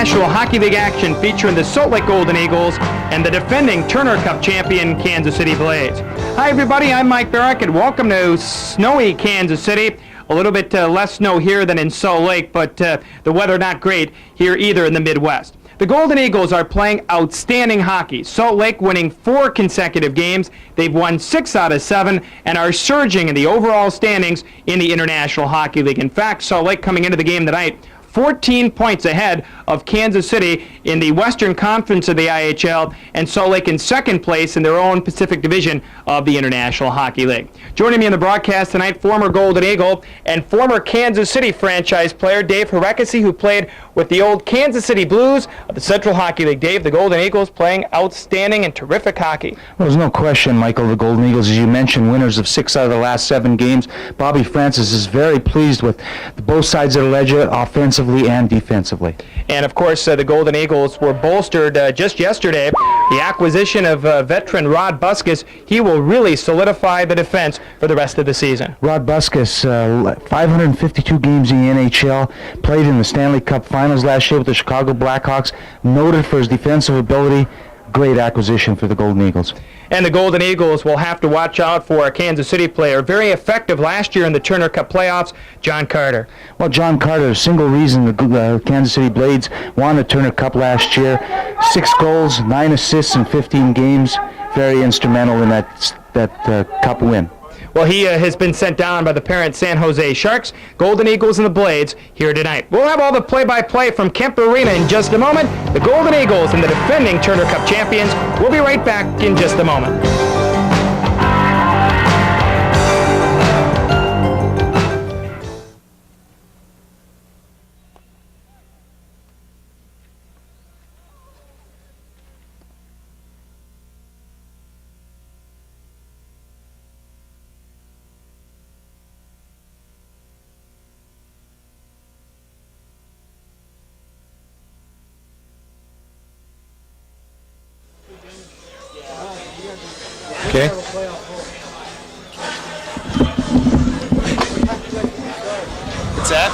National Hockey League action featuring the Salt Lake Golden Eagles and the defending Turner Cup champion Kansas City Blades. Hi everybody, I'm Mike Barrick and welcome to snowy Kansas City. A little bit less snow here than in Salt Lake, but the weather not great here either in the Midwest. The Golden Eagles are playing outstanding hockey. Salt Lake winning 4 consecutive games. They've won 6 out of 7 and are surging in the overall standings in the International Hockey League. In fact, Salt Lake coming into the game tonight 14 points ahead of Kansas City in the Western Conference of the IHL, and Salt Lake in second place in their own Pacific Division of the International Hockey League. Joining me in the broadcast tonight, former Golden Eagle and former Kansas City franchise player Dave Hrechkosky, who played with the old Kansas City Blues of the Central Hockey League. Dave, the Golden Eagles playing outstanding and terrific hockey. Well, there's no question, Michael, the Golden Eagles, as you mentioned, winners of 6 out of the last 7 games. Bobby Francis is very pleased with both sides of the ledger, offensively and defensively. And of course, the Golden Eagles were bolstered just yesterday. The acquisition of veteran Rod Buskus, he will really solidify the defense for the rest of the season. Rod Buskus, 552 games in the NHL, played in the Stanley Cup Finals last year with the Chicago Blackhawks, noted for his defensive ability. Great acquisition for the Golden Eagles. And the Golden Eagles will have to watch out for a Kansas City player, very effective last year in the Turner Cup playoffs, John Carter. Well, John Carter, single reason the Kansas City Blades won the Turner Cup last year. 6 goals, 9 assists in 15 games. Very instrumental in that Cup win. Well, he has been sent down by the parent San Jose Sharks. Golden Eagles and the Blades here tonight. We'll have all the play-by-play from Kemper Arena in just a moment. The Golden Eagles and the defending Turner Cup champions. We'll be right back in just a moment. Okay. What's that?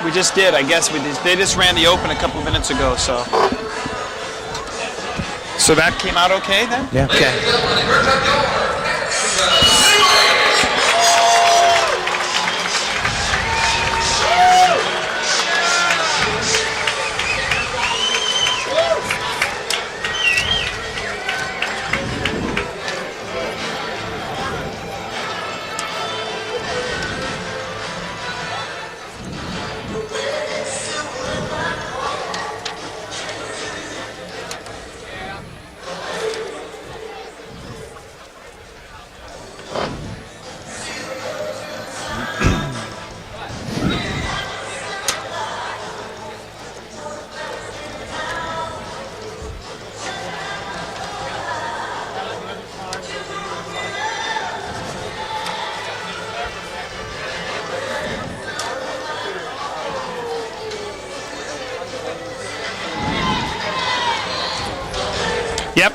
We just did, I guess. They just ran the Open a couple of minutes ago, so. So that came out okay then? Yeah. Okay. Yep.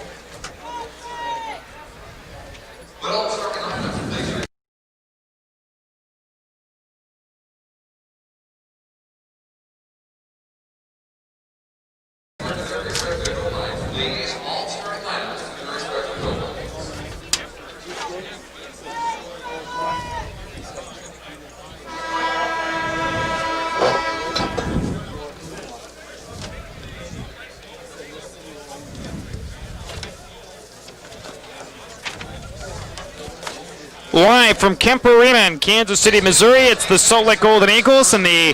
Live from Kemper Arena in Kansas City, Missouri, it's the Salt Lake Golden Eagles and the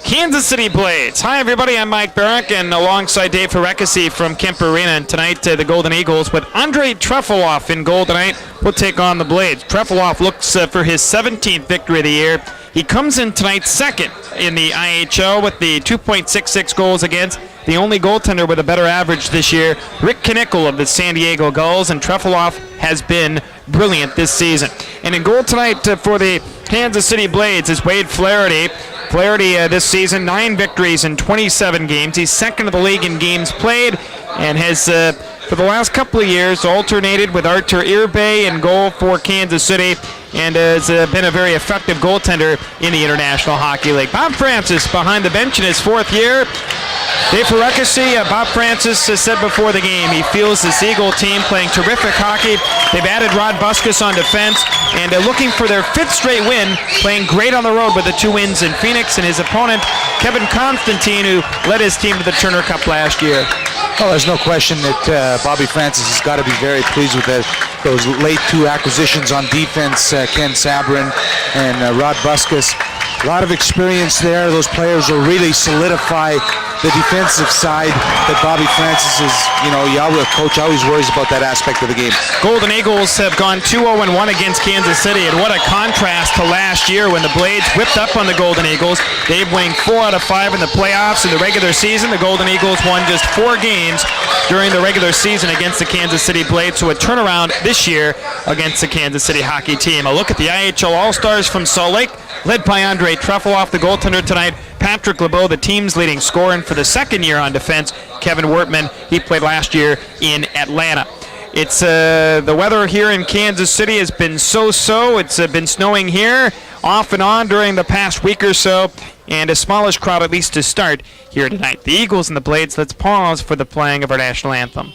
Kansas City Blades. Hi everybody, I'm Mike Barrick and alongside Dave Hrechkosky from Kemper Arena. And tonight the Golden Eagles with Andrei Trefilov in goal tonight will take on the Blades. Trefilov looks for his 17th victory of the year. He comes in tonight second in the IHL with the 2.66 goals against. The only goaltender with a better average this year, Rick Knickel of the San Diego Gulls, and Trefilov has been brilliant this season. And in goal tonight for the Kansas City Blades is Wade Flaherty. Flaherty this season, 9 victories in 27 games. He's second in the league in games played and has, for the last couple of years, alternated with Artur Irbay in goal for Kansas City. and has been a very effective goaltender in the International Hockey League. Bob Francis behind the bench in his 4th year. Dave Hrechkosky, Bob Francis has said before the game he feels this Eagle team playing terrific hockey. They've added Rod Buskus on defense, and looking for their 5th straight win, playing great on the road with the 2 wins in Phoenix, and his opponent, Kevin Constantine, who led his team to the Turner Cup last year. Oh, there's no question that Bobby Francis has got to be very pleased with those late 2 acquisitions on defense, Ken Sabrin and Rod Buskus. A lot of experience there. Those players will really solidify the defensive side that Bobby Francis is, coach always worries about that aspect of the game. Golden Eagles have gone 2-0-1 against Kansas City, and what a contrast to last year when the Blades whipped up on the Golden Eagles. They've won 4 out of 5 in the playoffs. In the regular season, the Golden Eagles won just 4 games during the regular season against the Kansas City Blades, so a turnaround this year against the Kansas City hockey team. A look at the IHL All-Stars from Salt Lake, led by Andre Trefilov, the goaltender tonight. Patrick LeBeau, the team's leading scorer, and for the 2nd year on defense, Kevin Wertman. He played last year in Atlanta. It's the weather here in Kansas City has been so-so. It's been snowing here off and on during the past week or so, and a smallish crowd at least to start here tonight. The Eagles and the Blades, let's pause for the playing of our national anthem.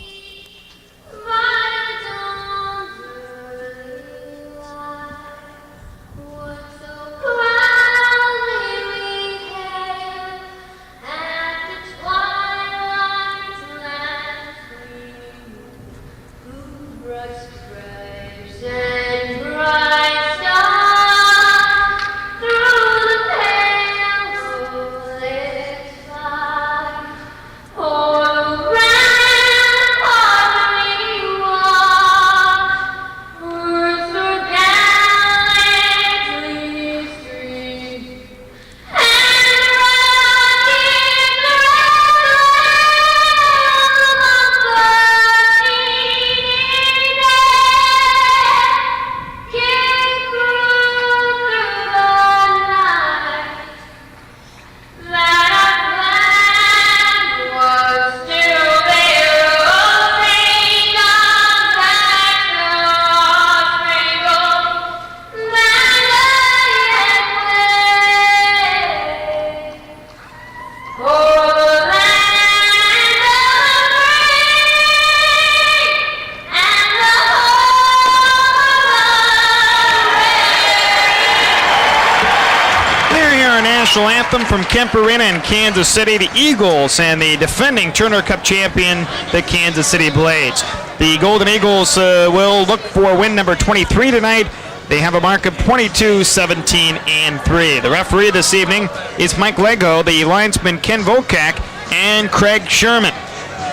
National anthem from Kemper Arena in Kansas City. The Eagles and the defending Turner Cup champion, the Kansas City Blades. The Golden Eagles will look for win number 23 tonight. They have a mark of 22-17-3. The referee this evening is Mike Lego, the linesman Ken Vokak, and Craig Sherman.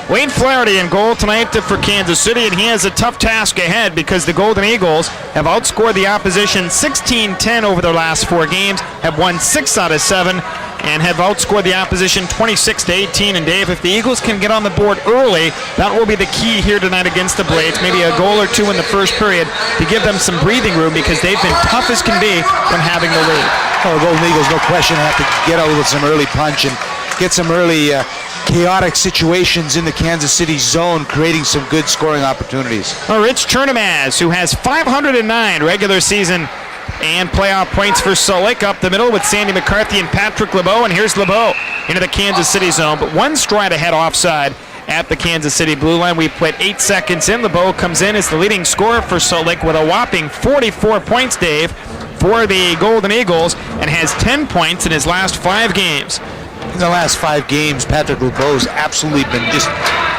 Wayne Flaherty in goal tonight for Kansas City, and he has a tough task ahead because the Golden Eagles have outscored the opposition 16-10 over their last 4 games, have won 6 out of 7, and have outscored the opposition 26-18. And Dave, if the Eagles can get on the board early, that will be the key here tonight against the Blades. Maybe a goal or 2 in the first period to give them some breathing room because they've been tough as can be when having the lead. Oh, the Golden Eagles, no question, have to get out with some early punch and get some early chaotic situations in the Kansas City zone, creating some good scoring opportunities. Rich Chernamaz, who has 509 regular season and playoff points for Salt Lake, up the middle with Sandy McCarthy and Patrick LeBeau, and here's LeBeau into the Kansas City zone, but 1 stride ahead offside at the Kansas City blue line. We played 8 seconds in. LeBeau comes in as the leading scorer for Salt Lake with a whopping 44 points, Dave, for the Golden Eagles, and has 10 points in his last 5 games. In the last 5 games, Patrick LeBeau's absolutely been just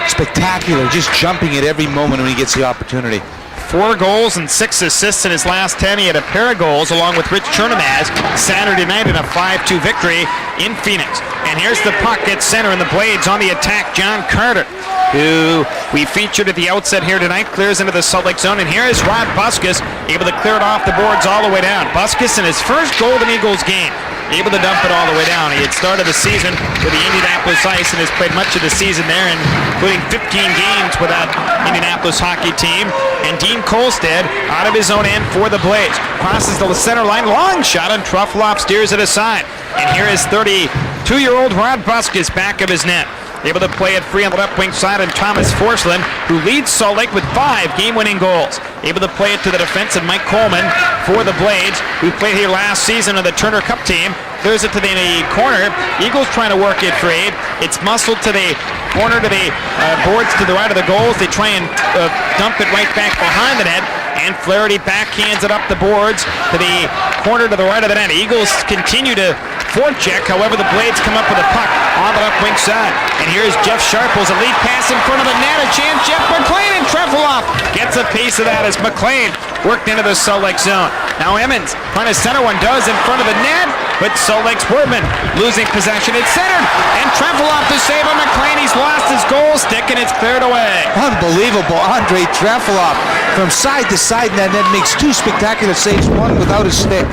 spectacular, just jumping at every moment when he gets the opportunity. 4 goals and 6 assists in his last 10. He had a pair of goals along with Rich Chernamaz Saturday night in a 5-2 victory in Phoenix. And here's the puck at center, and the Blades on the attack. John Carter, who we featured at the outset here tonight, clears into the Salt Lake zone. And here is Rod Buskus, able to clear it off the boards all the way down. Buskus in his first Golden Eagles game, able to dump it all the way down. He had started the season with the Indianapolis Ice and has played much of the season there, including 15 games with that Indianapolis hockey team. And Dean Kolstad out of his own end for the Blades. Crosses the center line, long shot, and Trufloff steers it aside. And here is 32-year-old Rod Buskus back of his net. able to play it free on the left wing side, and Thomas Forsland, who leads Salt Lake with 5 game-winning goals. Able to play it to the defensive Mike Coleman for the Blades, who played here last season on the Turner Cup team. Clears it to the corner. Eagles trying to work it free. It's muscled to the corner, to the boards to the right of the goals. They try and dump it right back behind the net. And Flaherty backhands it up the boards to the corner to the right of the net. Eagles continue to forecheck. However, the Blades come up with a puck on the left wing side. And here's Jeff Sharples, a lead pass in front of the net. A chance, Jeff McLean, and Trefilov gets a piece of that as McLean worked into the Salt Lake zone. Now Emmons trying to center one, does in front of the net, but Salt Lake's Wortman losing possession. It's centered, and Trefilov to save on McLean. He's lost his goal stick, and it's cleared away. Unbelievable. Andre Trefilov from side to side, and then makes 2 spectacular saves, one without a stick.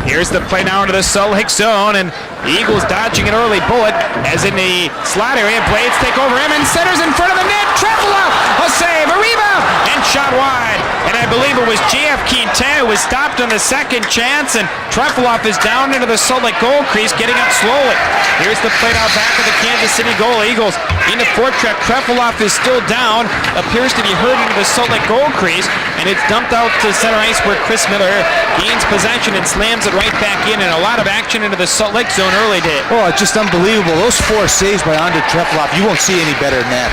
Here's the play now into the Salt Lake zone, and the Eagles dodging an early bullet as in the slot area. Blades take over him, and centers in front of the net. Trefilov, a save, a rebound, and shot wide. And I believe it was J.F. Quintin who was stopped on the second chance, and Trefilov is down into the Salt Lake goal crease, getting up slowly. Here's the play now back of the Kansas City goal. Eagles into forecheck. Trefilov is still down, appears to be hurt into the Salt Lake goal crease, and it's dumped out to center ice where Chris Miller gains possession and slams it right back in, and a lot of action into the Salt Lake zone early, Dave. Oh, it's just unbelievable. Those 4 saves by Andre Trefilov, you won't see any better than that.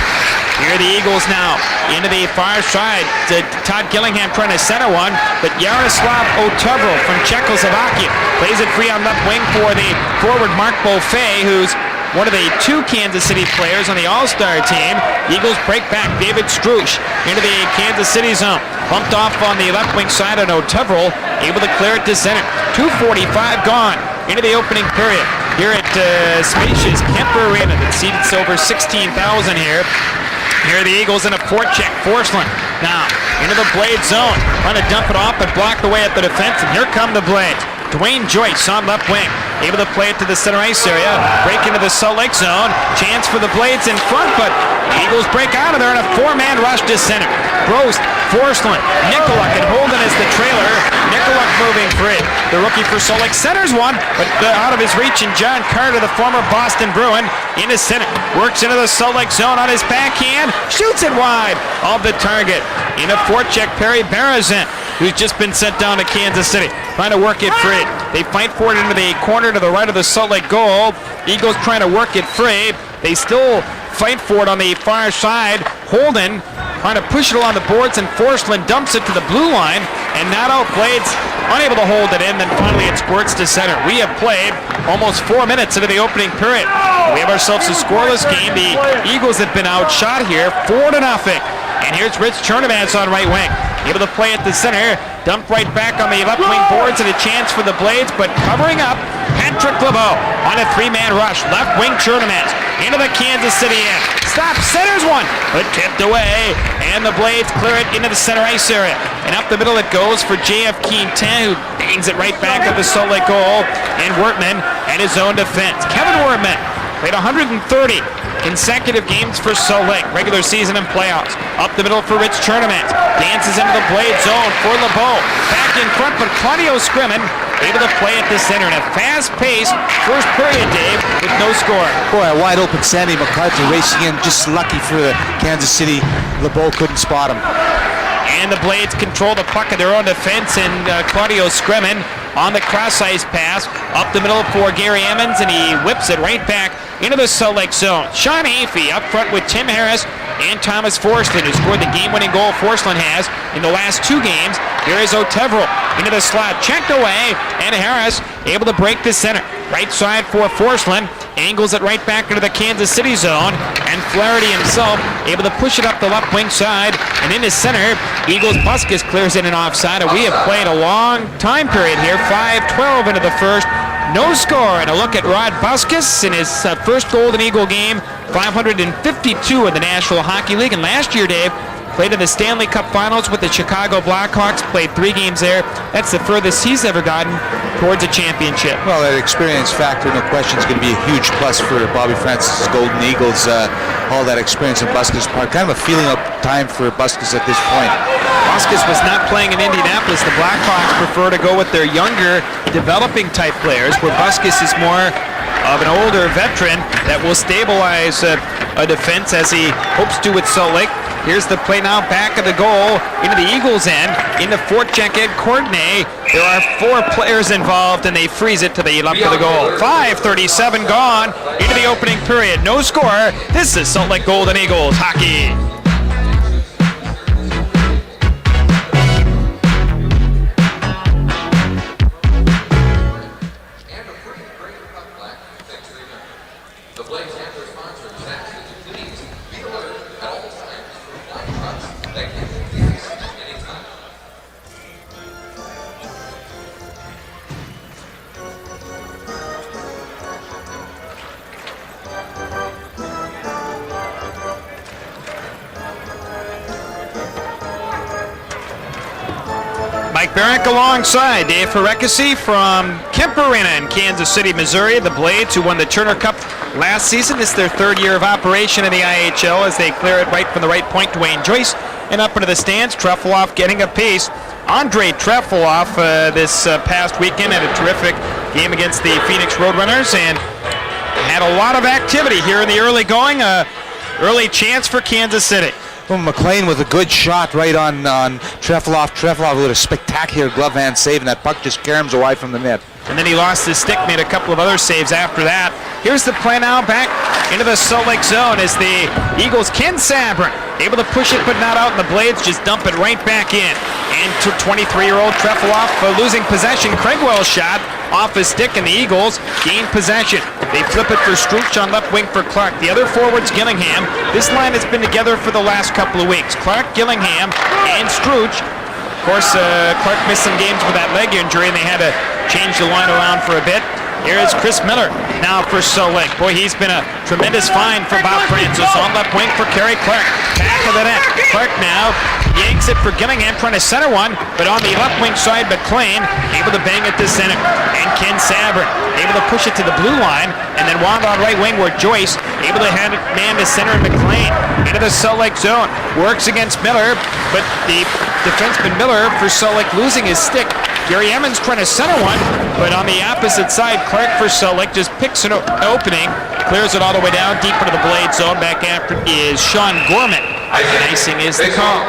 Here are the Eagles now into the far side. Todd Gillingham trying to center one, but Yaroslav Otevrel from Czechoslovakia plays it free on left wing for the forward Mark Beaufait, who's one of the 2 Kansas City players on the All-Star team. Eagles break back. David Struch into the Kansas City zone. Bumped off on the left wing side on Otevrel, able to clear it to center. 2:45 gone into the opening period. Here at spacious Kemper Arena that seats over 16,000 here. Here are the Eagles in a forecheck. Forsland now into the Blade zone. Trying to dump it off, but blocked away at the defense. And here come the Blades. Dwayne Joyce on left wing. Able to play it to the center ice area. Break into the Salt Lake zone. Chance for the Blades in front, but the Eagles break out of there in a 4-man rush to center. Gross, Forsland, Nikoluk, and Holden is the trailer. Nikoluk moving free. The rookie for Salt Lake centers one, but out of his reach, and John Carter, the former Boston Bruin, into center. Works into the Salt Lake zone on his backhand. Shoots it wide of the target. In a forecheck, Perry Berezin, who's just been sent down to Kansas City. Trying to work it free. They fight for it into the corner to the right of the Salt Lake goal. Eagles trying to work it free. They still fight for it on the far side. Holden trying to push it along the boards, and Forsland dumps it to the blue line, and not out. Blades unable to hold it in, then finally it squirts to center. We have played almost 4 minutes into the opening period. We have ourselves a scoreless game. The Eagles have been outshot here 4-0. And here's Rich Chernomaz on right wing. Able to play at the center. Dumped right back on the left wing boards, and a chance for the Blades, but covering up, Patrick LeBeau on a 3-man rush. Left wing Chernomaz into the Kansas City end. Stop, centers one, but tipped away, and the Blades clear it into the center ice area. And up the middle it goes for J.F. Quintin, who bangs it right back at the Salt Lake goal, and Wortman and his own defense. Kevin Wortman played 130 consecutive games for Salt Lake, regular season and playoffs. Up the middle for Rich Chernomaz. Dances into the Blade zone for LeBeau. Back in front, but Claudio Scrimmin able to play at the center in a fast-paced first period, Dave, with no score. Boy, a wide-open Sandy McCarthy racing in, just lucky for the Kansas City. LeBeau couldn't spot him. And the Blades control the puck at their own defense, and Claudio Scrimmin on the cross-ice pass. Up the middle for Gary Emmons, and he whips it right back into the Salt Lake zone. Sean Afey up front with Tim Harris and Thomas Forsland, who scored the game-winning goal Forsland has in the last 2 games. Here is Otevrel into the slot, checked away, and Harris able to break the center. Right side for Forsland, angles it right back into the Kansas City zone, and Flaherty himself able to push it up the left wing side, and into center, Eagles Buskus clears in an offside, and we have played a long time period here, 5:12 into the first. No score, and a look at Rod Buskus in his first Golden Eagle game, 552 in the National Hockey League, and last year, Dave, played in the Stanley Cup Finals with the Chicago Blackhawks, played 3 games there. That's the furthest he's ever gotten towards a championship. Well, that experience factor, no question, is going to be a huge plus for Bobby Francis' Golden Eagles. All that experience in Buskus Park. Kind of a feeling of time for Buskus at this point. Buskus was not playing in Indianapolis. The Blackhawks prefer to go with their younger, developing type players, where Buskus is more of an older veteran that will stabilize a defense as he hopes to with Salt Lake. Here's the play now, back of the goal, into the Eagles' end, into Fortcheck and Courtenay. There are 4 players involved, and they freeze it to the left of the goal. 5:37 gone into the opening period. No score. This is Salt Lake Golden Eagles hockey. Mike Barrick alongside Dave Hrechkosky from Kemper in Kansas City, Missouri. The Blades, who won the Turner Cup last season, it's their 3rd year of operation in the IHL as they clear it right from the right point. Dwayne Joyce and up into the stands. Trefilov getting a piece. Andre Trefilov this past weekend had a terrific game against the Phoenix Roadrunners and had a lot of activity here in the early going. Early chance for Kansas City. Well, McLean with a good shot right on Trefilov. Trefilov with a spectacular glove hand save, and that puck just caroms away from the net. And then he lost his stick, made a couple of other saves after that. Here's the play now, back into the Salt Lake zone as the Eagles, Ken Sabrin, able to push it but not out, and the Blades just dump it right back in. And to 23-year-old Trefilov losing possession. Craigwell's shot off his stick, and the Eagles gain possession. They flip it for Struch on left wing for Clark. The other forwards, Gillingham. This line has been together for the last couple of weeks. Clark, Gillingham, and Struch. Of course, Clark missed some games with that leg injury, and they had to change the line around for a bit. Here is Chris Miller now for Salt Lake. Boy, he's been a tremendous find for Bob Francis on left wing for Kerry Clark. Back of the net. Clark now yanks it for Gillingham, trying to center one, but on the left wing side, McLean able to bang it to center. And Ken Sabrin able to push it to the blue line, and then wound on right wing where Joyce able to hand it man to center, and McLean into the Salt Lake zone. Works against Miller, but the defenseman Miller for Salt Lake losing his stick. Gary Emmons trying to center one, but on the opposite side, Clark for Salt Lake just picks an opening, clears it all the way down deep into the Blade zone. Back after is Sean Gorman. And icing is the call.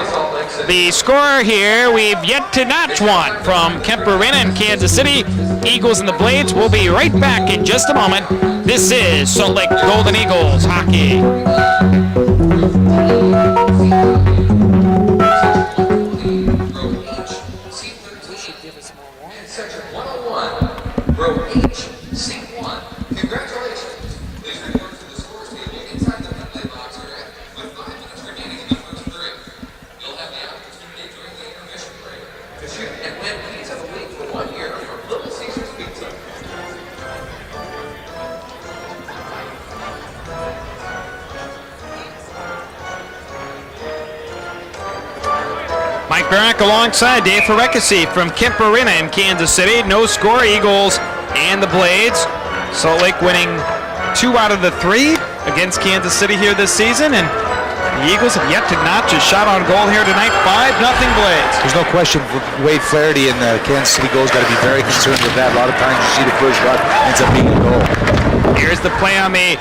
The score here, we've yet to notch one from Kemper Arena in Kansas City. Eagles and the Blades will be right back in just a moment. This is Salt Lake Golden Eagles hockey. Section 101, row H, seat 1. Congratulations. Please report to the scores table inside the penalty box area with 5 minutes remaining in the first period. You'll have the opportunity during the intermission break to shoot and win keys of the league for 1 year from Little Caesars Pizza. Mike Barrick alongside Dave Hrechkosky from Kemper Arena in Kansas City. No score, Eagles and the Blades. Salt Lake winning 2 out of the 3 against Kansas City here this season, and the Eagles have yet to notch a shot on goal here tonight. 5-0 Blades. There's no question Wade Flaherty and the Kansas City goals got to be very concerned with that. A lot of times you see the first shot ends up being a goal. Here's the play on the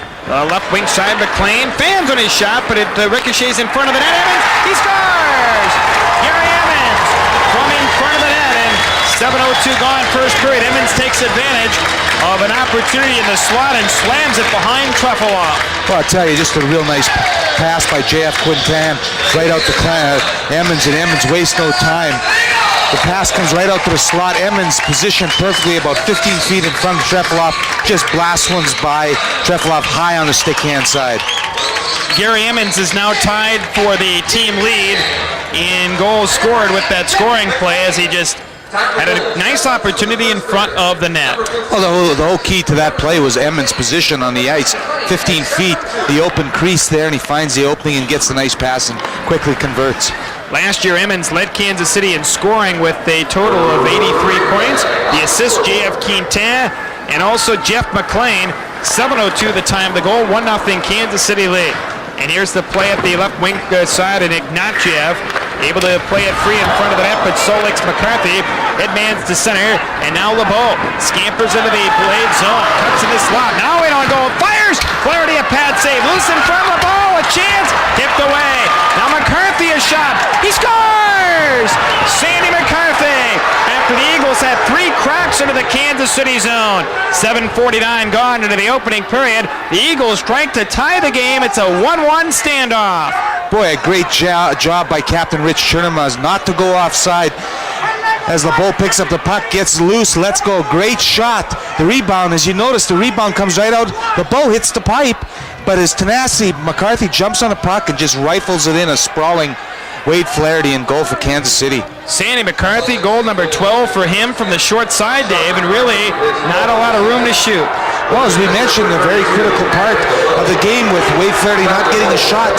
left wing side. McLean fans on his shot, but it ricochets in front of the net. Evans, he scores! Gary Emmons from in front of the net, and 7:02 gone first period. Emmons takes advantage of an opportunity in the slot and slams it behind Trefilov. Well, I'll tell you, just a real nice pass by J.F. Quintan right out to Emmons, and Emmons wastes no time. The pass comes right out to the slot. Emmons positioned perfectly about 15 feet in front of Trefilov. Just blasts ones by Trefilov high on the stick hand side. Gary Emmons is now tied for the team lead in goals scored with that scoring play, as he just had a nice opportunity in front of the net. Well, the whole key to that play was Emmons' position on the ice. 15 feet, the open crease there, and he finds the opening and gets the nice pass and quickly converts. Last year, Emmons led Kansas City in scoring with a total of 83 points. The assist, J.F. Quintan, and also Jeff McLean. 7:02 the time, the goal, 1-0 Kansas City lead. And here's the play at the left wing side, and Ignatiev able to play it free in front of the net, but Salt Lake's McCarthy headmans to center, and now LeBeau scampers into the Blade zone, cuts in the slot, now in on goal, fires fires! Flaherty a pad save, loose in front of the ball, a chance, tipped away. Now McCarthy a shot, he scores! Sandy McCarthy, after the Eagles had 3 cracks into the Kansas City zone. 7:49 gone into the opening period. The Eagles strike to tie the game. It's a 1-1 standoff. Boy, a great job by Captain Rich Chernomaz not to go offside. As LeBeau picks up the puck, gets loose, lets go. Great shot. The rebound, as you notice, the rebound comes right out. LeBeau hits the pipe, but his tenacity, McCarthy jumps on the puck and just rifles it in, a sprawling Wade Flaherty in goal for Kansas City. Sandy McCarthy, goal number 12 for him from the short side, Dave, and really not a lot of room to shoot. Well, as we mentioned, a very critical part of the game with Wade Flaherty not getting a shot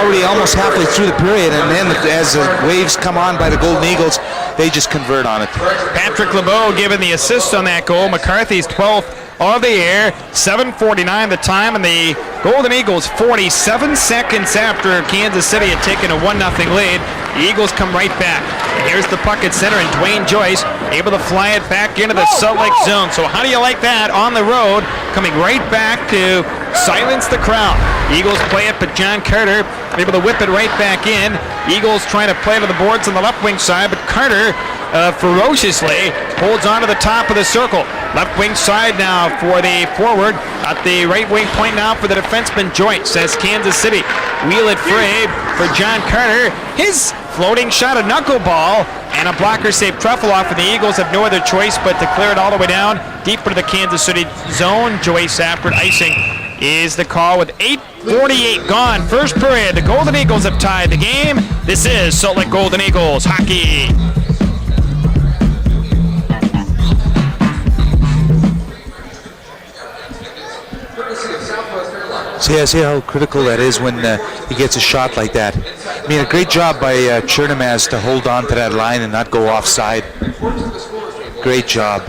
already almost halfway through the period, and then as the Waves come on by the Golden Eagles, they just convert on it. Patrick LeBeau given the assist on that goal. McCarthy's 12th of the year. 7:49 the time, and the Golden Eagles 47 seconds after Kansas City had taken a 1-0 lead. The Eagles come right back. And here's the puck at center, and Dwayne Joyce able to fly it back into the Salt Lake zone. So how do you like that on the road, coming right back to silence the crowd? Eagles play it, but John Carter able to whip it right back in. Eagles trying to play to the boards on the left wing side, but Carter ferociously holds on to the top of the circle. Left wing side now for the forward. At the right wing point now for the defenseman Joyce, as Kansas City wheel it free for John Carter. His floating shot, a knuckleball, and a blocker save Truffleoff, and the Eagles have no other choice but to clear it all the way down deep into the Kansas City zone. Joyce after icing is the call with 8:48 gone. First period, the Golden Eagles have tied the game. This is Salt Lake Golden Eagles hockey. See how critical that is when he gets a shot like that. I mean, a great job by Chernomaz to hold on to that line and not go offside. Great job.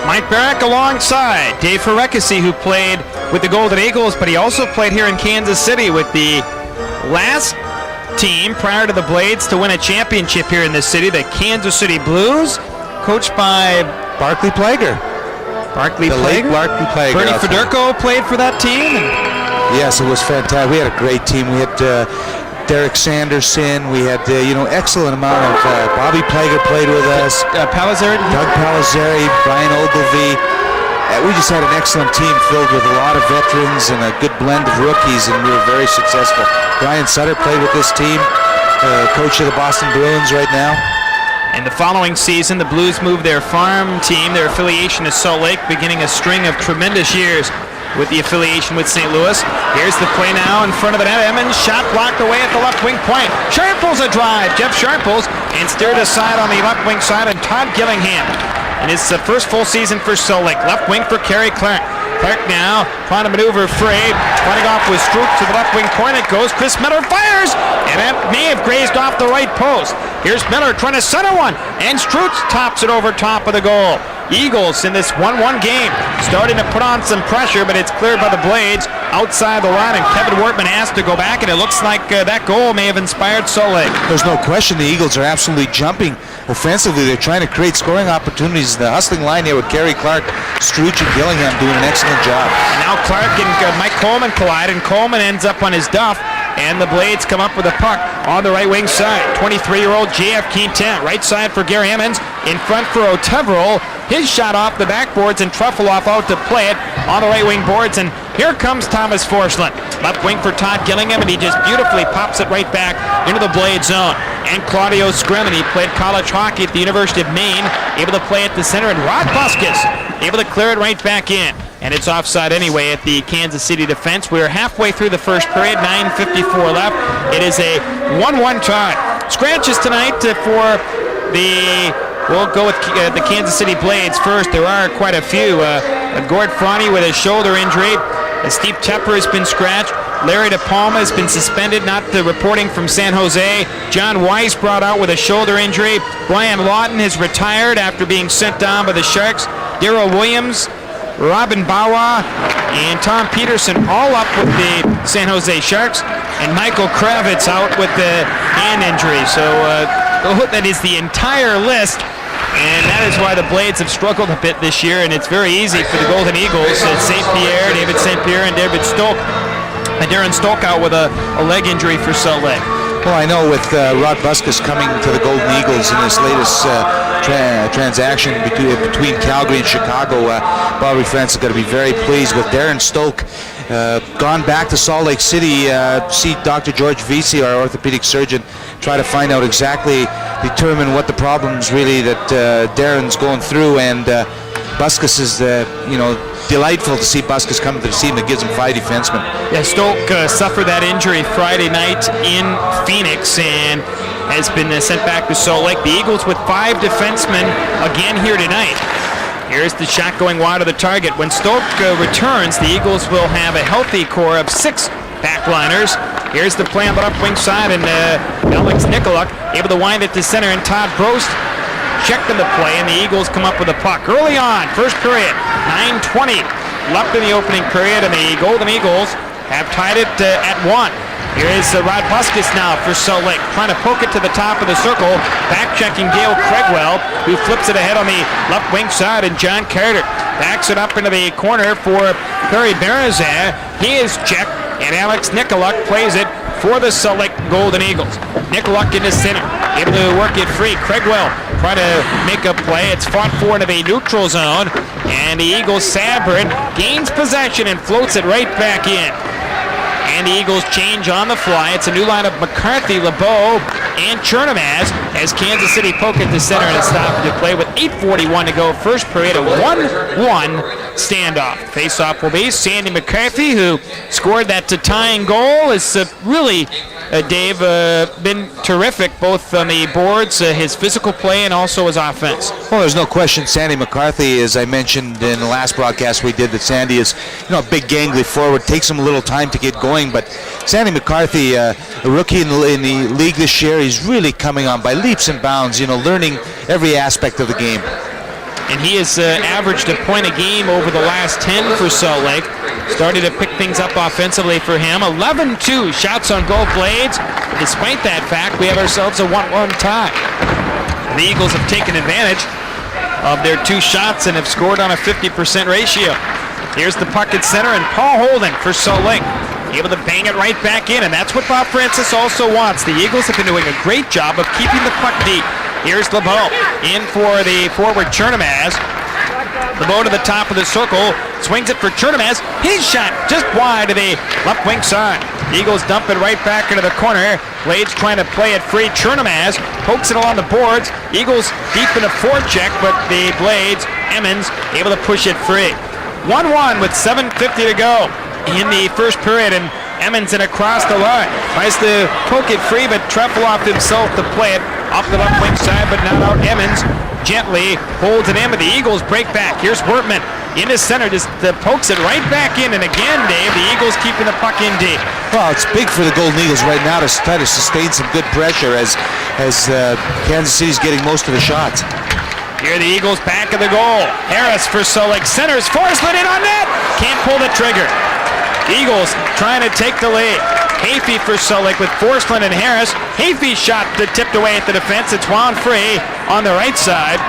Mike Barrack alongside Dave Hrechkosky, who played with the Golden Eagles, but he also played here in Kansas City with the last team prior to the Blades to win a championship here in this city, the Kansas City Blues, coached by Barclay Plager. Barclay The late Plager. Barclay Plager. Bernie Federko played for that team. Yes, it was fantastic. We had a great team. We had Derek Sanderson. We had, excellent amount of Bobby Plager played with us. Palizari. Doug Palizari, Brian Ogilvie. We just had an excellent team filled with a lot of veterans and a good blend of rookies, and we were very successful. Brian Sutter played with this team, coach of the Boston Bruins right now. In the following season, the Blues moved their farm team, their affiliation to Salt Lake, beginning a string of tremendous years with the affiliation with St. Louis. Here's the play now in front of the net. Emmons, shot blocked away at the left wing point. Sharples a drive. Jeff Sharples, and steered aside on the left wing side, and Todd Gillingham. And it's the first full season for Salt Lake. Left wing for Kerry Clark. Clark now trying to maneuver free. Running off with Stroop to the left wing point. It goes. Chris Miller fires, and that may have grazed off the right post. Here's Miller trying to center one, and Stroop tops it over top of the goal. Eagles in this 1-1 game starting to put on some pressure, but it's cleared by the Blades outside the line, and Kevin Wortman has to go back, and it looks like that goal may have inspired Salt Lake. There's no question the Eagles are absolutely jumping offensively. They're trying to create scoring opportunities. The hustling line here with Kerry Clark, Struch, and Gillingham doing an excellent job. And now Clark and Mike Coleman collide, and Coleman ends up on his duff, and the Blades come up with a puck on the right wing side. 23-year-old J.F. Quintin, right side for Gary Emmons, in front for O'Teverell. His shot off the backboards, and Truffleoff out to play it on the right wing boards, and here comes Thomas Forsland. Left wing for Todd Gillingham, and he just beautifully pops it right back into the Blade zone. And Claudio Scremin, he played college hockey at the University of Maine, able to play at the center, and Rod Buskus able to clear it right back in. And it's offside anyway at the Kansas City defense. We're halfway through the first period, 9:54 left. It is a 1-1 tie. Scratches tonight for the... We'll go with the Kansas City Blades first. There are quite a few. Gord Franny with a shoulder injury. Steve Tepper has been scratched. Larry DePalma has been suspended, not reporting from San Jose. John Weiss brought out with a shoulder injury. Brian Lawton has retired after being sent down by the Sharks. Darryl Williams Robin Bawa and Tom Peterson all up with the San Jose Sharks, and Michael Kravitz out with the hand injury. So that is the entire list. And that is why the Blades have struggled a bit this year, and it's very easy for the Golden Eagles. St. Pierre, David St. Pierre, and Darren Stoke out with a leg injury for Salt Lake. Well, I know with Rod Buskus coming to the Golden Eagles in this latest transaction between Calgary and Chicago, Bobby France is going to be very pleased with Darren Stoke. Gone back to Salt Lake City, see Dr. George Vesey, our orthopedic surgeon, try to find out exactly, determine what the problems really that Darren's going through, and Buskus is, delightful to see Buskus coming to the team that gives him 5 defensemen. Yeah, Stoke suffered that injury Friday night in Phoenix and has been sent back to Salt Lake. The Eagles with 5 defensemen again here tonight. Here's the shot going wide of the target. When Stoke returns, the Eagles will have a healthy core of 6 backliners. Here's the play on the left wing side, and Alex Nikoluk able to wind it to center, and Todd Brost checked in the play, and the Eagles come up with a puck early on. First period, 9:20 left in the opening period, and the Golden Eagles have tied it at 1. Here is Rod Buskus now for Salt Lake, trying to poke it to the top of the circle. Back-checking Dale Craigwell, who flips it ahead on the left wing side, and John Carter backs it up into the corner for Perry Barazan. He is checked, and Alex Nikoluk plays it for the Salt Lake Golden Eagles. Nikoluk in the center, able to work it free. Craigwell try to make a play. It's fought for into the neutral zone, and the Eagles' Sabrin gains possession and floats it right back in. And the Eagles change on the fly. It's a new line of McCarthy, LeBeau, and Chernomaz as Kansas City poke it to center, and it's stopped to play with 8:41 to go. First period, a 1-1 standoff. Face-off will be Sandy McCarthy, who scored that tying goal. Is really, Dave, been terrific both on the boards, his physical play, and also his offense. Well, there's no question Sandy McCarthy, as I mentioned in the last broadcast we did, that Sandy is a big gangly forward. Takes him a little time to get going, but Sandy McCarthy, a rookie in the league this year, he's really coming on by leaps and bounds, learning every aspect of the game. And he has averaged a point a game over the last 10 for Salt Lake. Started to pick things up offensively for him. 11-2 shots on goal Blades. Despite that fact, we have ourselves a 1-1 tie. The Eagles have taken advantage of their 2 shots and have scored on a 50% ratio. Here's the puck at center, and Paul Holden for Salt Lake, able to bang it right back in, and that's what Bob Francis also wants. The Eagles have been doing a great job of keeping the puck deep. Here's LeBeau in for the forward Chernomaz. LeBeau to the top of the circle, swings it for Chernomaz. His shot just wide to the left wing side. The Eagles dump it right back into the corner. Blades trying to play it free. Chernomaz pokes it along the boards. Eagles deep in a forecheck, but the Blades, Emmons, able to push it free. 1-1 with 7:50 to go in the first period, and Emmons in across the line. Tries to poke it free, but Trefilov himself to play it off the left wing side, but not out. Emmons gently holds it in, but the Eagles break back. Here's Wortman in the center, just pokes it right back in, and again, Dave, the Eagles keeping the puck in deep. Well, it's big for the Golden Eagles right now to try to sustain some good pressure as Kansas City's getting most of the shots. Here the Eagles back of the goal. Harris for Salt Lake, centers, Forsland in on net, can't pull the trigger. Eagles trying to take the lead. Hafey for Salt Lake with Forsland and Harris. Hafey shot tipped away at the defense. It's wound free on the right side.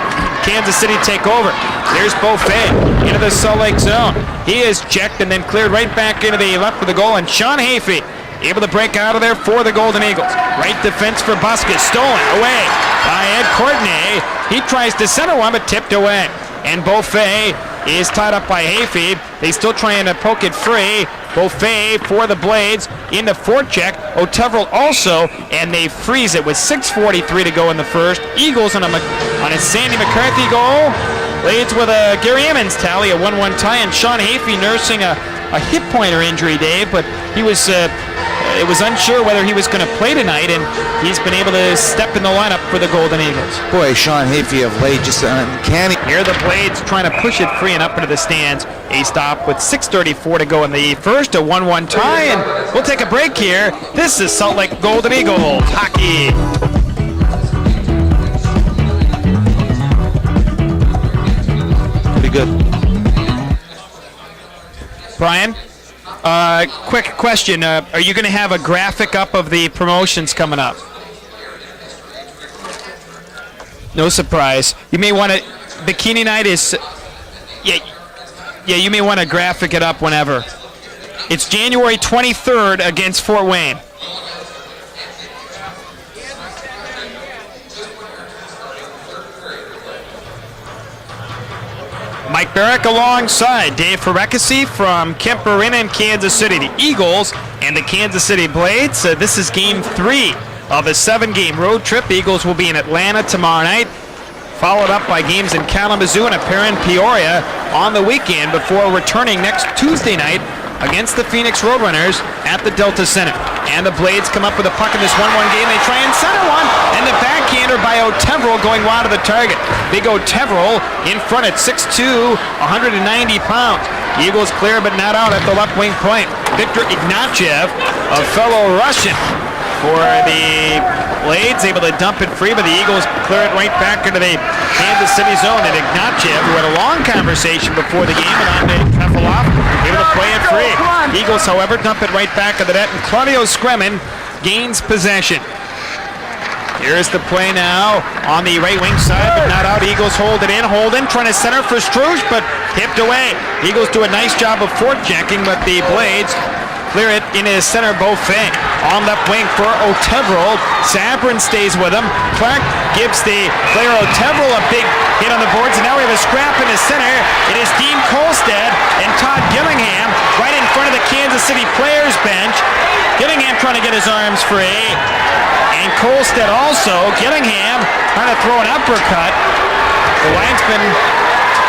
Kansas City take over. There's Beaufait into the Salt Lake zone. He is checked and then cleared right back into the left of the goal. And Sean Hafey able to break out of there for the Golden Eagles. Right defense for Buskus. Stolen away by Ed Courtney. He tries to center one but tipped away. And Beaufait is tied up by Hafey. They still trying to poke it free. Beaufait for the Blades into forecheck. O'Teverell also, and they freeze it with 6:43 to go in the first. Eagles on a Sandy McCarthy goal. Blades with a Gary Emmons tally, a 1-1 tie, and Sean Hafey nursing a hip pointer injury, Dave, but he was it was unsure whether he was going to play tonight, and he's been able to step in the lineup for the Golden Eagles. Boy, Sean Hafey of late just uncanny. Here the Blades trying to push it free and up into the stands. A stop with 6:34 to go in the first, a 1-1 tie, and we'll take a break here. This is Salt Lake Golden Eagles hockey. Pretty good. Brian, quick question. Are you going to have a graphic up of the promotions coming up? No surprise. You may want to... Bikini night is... Yeah, you may want to graphic it up whenever. It's January 23rd against Fort Wayne. Mike Barrick alongside Dave Hrechkosky from Kemper in Kansas City. The Eagles and the Kansas City Blades. This is game 3 of a 7-game road trip. Eagles will be in Atlanta tomorrow night, followed up by games in Kalamazoo and a pair in Peoria on the weekend before returning next Tuesday night against the Phoenix Roadrunners at the Delta Center. And the Blades come up with a puck in this 1-1 game. They try and center one, and the backhander by O'Teverell going wide of the target. Big O'Teverell in front at 6'2", 190 pounds. Eagles clear but not out at the left wing point. Victor Ignatiev, a fellow Russian for the Blades, able to dump it free, but the Eagles clear it right back into the Kansas City zone. And Ignatiev, who had a long conversation before the game, and Andrei Trefilov able to play it free. Eagles, however, dump it right back at the net, and Claudio Scremin gains possession. Here's the play now on the right wing side, but not out. Eagles hold it in. Holden trying to center for Struge, but tipped away. Eagles do a nice job of forechecking, but the Blades clear it in his center, Beaufait. On left wing for O'Teverell. Sabrin stays with him. Clark gives the player O'Teverell a big hit on the boards, and now we have a scrap in the center. It is Dean Kolstad and Todd Gillingham right in front of the Kansas City players bench. Gillingham trying to get his arms free. And Kolstad also. Gillingham trying to throw an uppercut. The linesman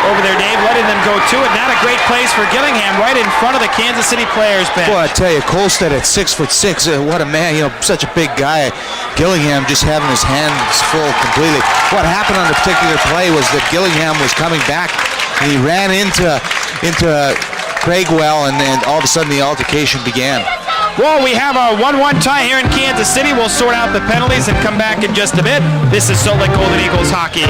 over there, Dave, letting them go to it. Not a great place for Gillingham, right in front of the Kansas City players bench. Boy, I tell you, Kolstad at 6'6", what a man, such a big guy. Gillingham just having his hands full completely. What happened on the particular play was that Gillingham was coming back, and he ran into Craigwell, and then all of a sudden the altercation began. Well, we have a 1-1 tie here in Kansas City. We'll sort out the penalties and come back in just a bit. This is Salt Lake Golden Eagles hockey.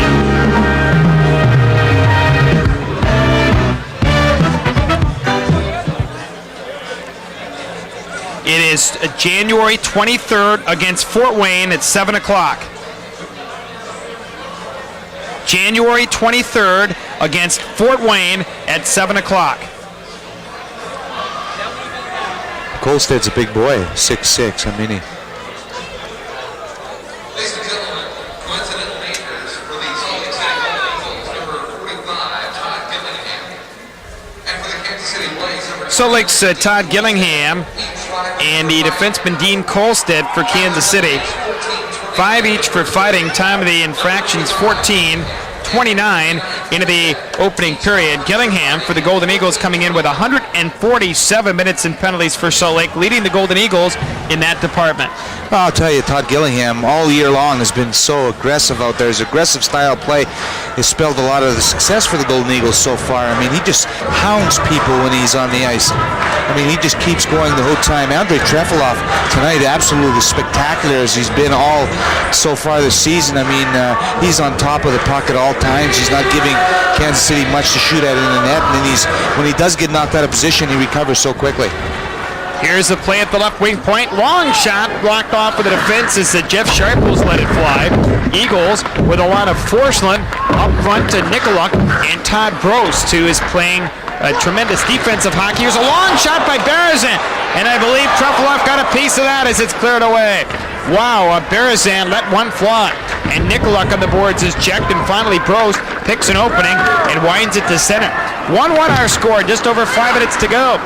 It is January 23rd against Fort Wayne at 7 o'clock. January 23rd against Fort Wayne at 7 o'clock. Kolstad's a big boy, 6'6". I mean, Ladies and gentlemen, coincidental makers for the Salt Lake City Eagles, number 45, Todd Gillingham. And for the Kansas City Blades, number Salt Lake's Todd Gillingham and the defenseman Dean Kolstad for Kansas City. 5 each for fighting. Time of the infractions 14:29 into the opening period. Gillingham for the Golden Eagles coming in with 147 minutes in penalties for Salt Lake, leading the Golden Eagles in that department. Well, I'll tell you, Todd Gillingham all year long has been so aggressive out there. His aggressive style of play has spelled a lot of the success for the Golden Eagles so far. I mean, he just hounds people when he's on the ice. I mean, he just keeps going the whole time. Andrei Trefilov tonight, absolutely spectacular as he's been all so far this season. I mean, he's on top of the puck at all times. He's not giving Kansas City much to shoot at in the net, and then when he does get knocked out of position, he recovers so quickly. Here's the play at the left wing point. Long shot blocked off with the defense as Jeff Sharples let it fly. Eagles with a lot of Forsland up front to Nikoluk and Todd Brost, who is playing a tremendous defensive hockey. Here's a long shot by Berezan, and I believe Trefilov got a piece of that as it's cleared away. Wow, Berezan let one fly, and Nikoluk on the boards is checked, and finally Brost picks an opening and winds it to center. 1-1 our score, just over 5 minutes to go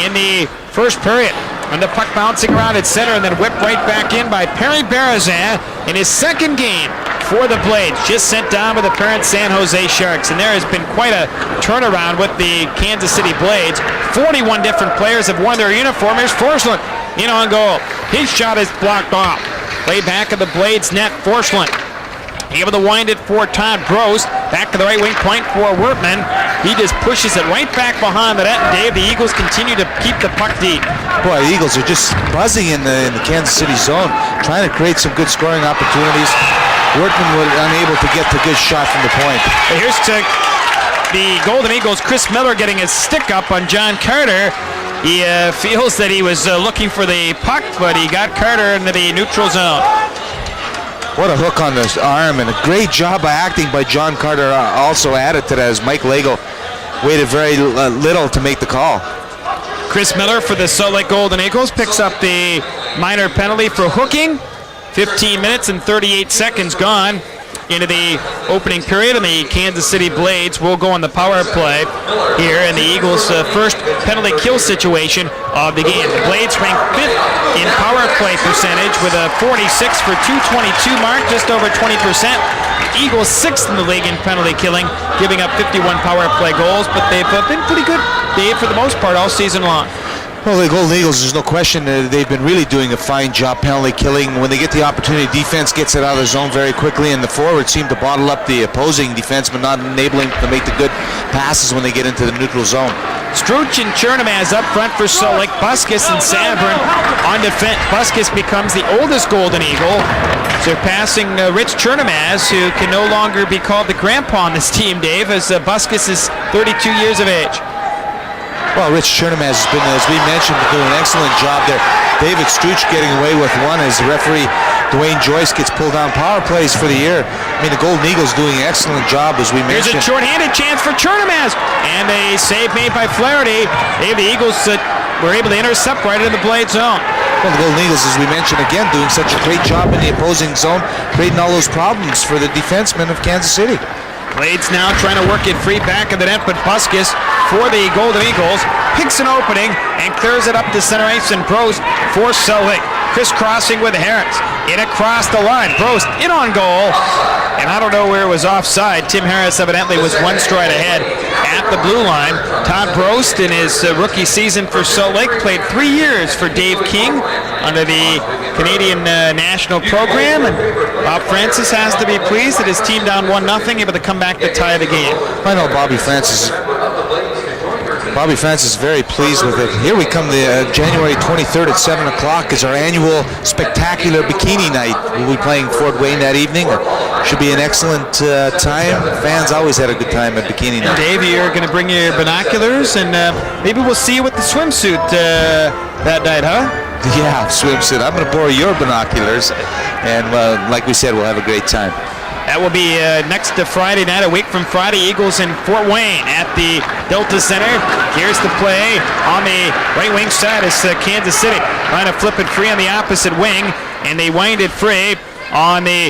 in the first period. And the puck bouncing around at center and then whipped right back in by Perry Berezan in his second game for the Blades, just sent down with the parent San Jose Sharks. And there has been quite a turnaround with the Kansas City Blades. 41 different players have worn their uniform. Here's Forsland in on goal. His shot is blocked off. Play back of the Blades net. Forsland able to wind it for Todd Brost. Back to the right wing point for Wertman. He just pushes it right back behind the net. And Dave, the Eagles continue to keep the puck deep. Boy, the Eagles are just buzzing in the Kansas City zone, trying to create some good scoring opportunities. Wertman was unable to get the good shot from the point. Here's to the Golden Eagles, Chris Miller getting his stick up on John Carter. He feels that he was looking for the puck, but he got Carter into the neutral zone. What a hook on the arm, and a great job by acting by John Carter. Also added to that as Mike Lago waited very little to make the call. Chris Miller for the Salt Lake Golden Eagles picks up the minor penalty for hooking. 15 minutes and 38 seconds gone into the opening period, and the Kansas City Blades will go on the power play here in the Eagles' first penalty kill situation of the game. The Blades rank 5th in power play percentage with a 46 for 222 mark, just over 20%. Eagles 6th in the league in penalty killing, giving up 51 power play goals, but they've been pretty good, Dave, for the most part all season long. Well, the Golden Eagles, there's no question they've been really doing a fine job penalty killing. When they get the opportunity, defense gets it out of the zone very quickly, and the forwards seem to bottle up the opposing defenseman, not enabling them to make the good passes when they get into the neutral zone. Struch and Chernamaz up front for Salt Lake. Buskis and Sabrin on defense. Buskis becomes the oldest Golden Eagle, surpassing Rich Chernamaz, who can no longer be called the grandpa on this team, Dave, as Buskis is 32 years of age. Well, Rich Chernamaz has been, as we mentioned, doing an excellent job there. David Struch getting away with one as the referee Dwayne Joyce gets pulled down. Power plays for the year. I mean, the Golden Eagles doing an excellent job, as we mentioned. Here's a shorthanded chance for Chernamaz, and a save made by Flaherty. The Eagles were able to intercept right in the Blade zone. Well, the Golden Eagles, as we mentioned, again, doing such a great job in the opposing zone, creating all those problems for the defensemen of Kansas City. Blades now trying to work it free back of the net, but Buskis for the Golden Eagles picks an opening and clears it up to center ice, and Prost for Salt Lake. Crisscrossing with Harris. In across the line. Prost in on goal. And I don't know where it was offside. Tim Harris evidently was one stride ahead at the blue line. Todd Prost in his rookie season for Salt Lake played 3 years for Dave King under the Canadian national program, and Bob Francis has to be pleased that his team down 1-0, able to come back to tie the game. I know Bobby Francis is very pleased with it. Here we come, the January 23rd at 7 o'clock is our annual spectacular bikini night. We'll be playing Fort Wayne that evening. Should be an excellent time. Fans always had a good time at bikini night. Dave, you're going to bring your binoculars, and maybe we'll see you with the swimsuit that night, huh? Yeah, swimsuit. I'm going to borrow your binoculars, and like we said, we'll have a great time. That will be next to Friday night, a week from Friday. Eagles in Fort Wayne at the Delta Center. Here's the play on the right wing side. It's Kansas City trying to flip it free on the opposite wing, and they wind it free on the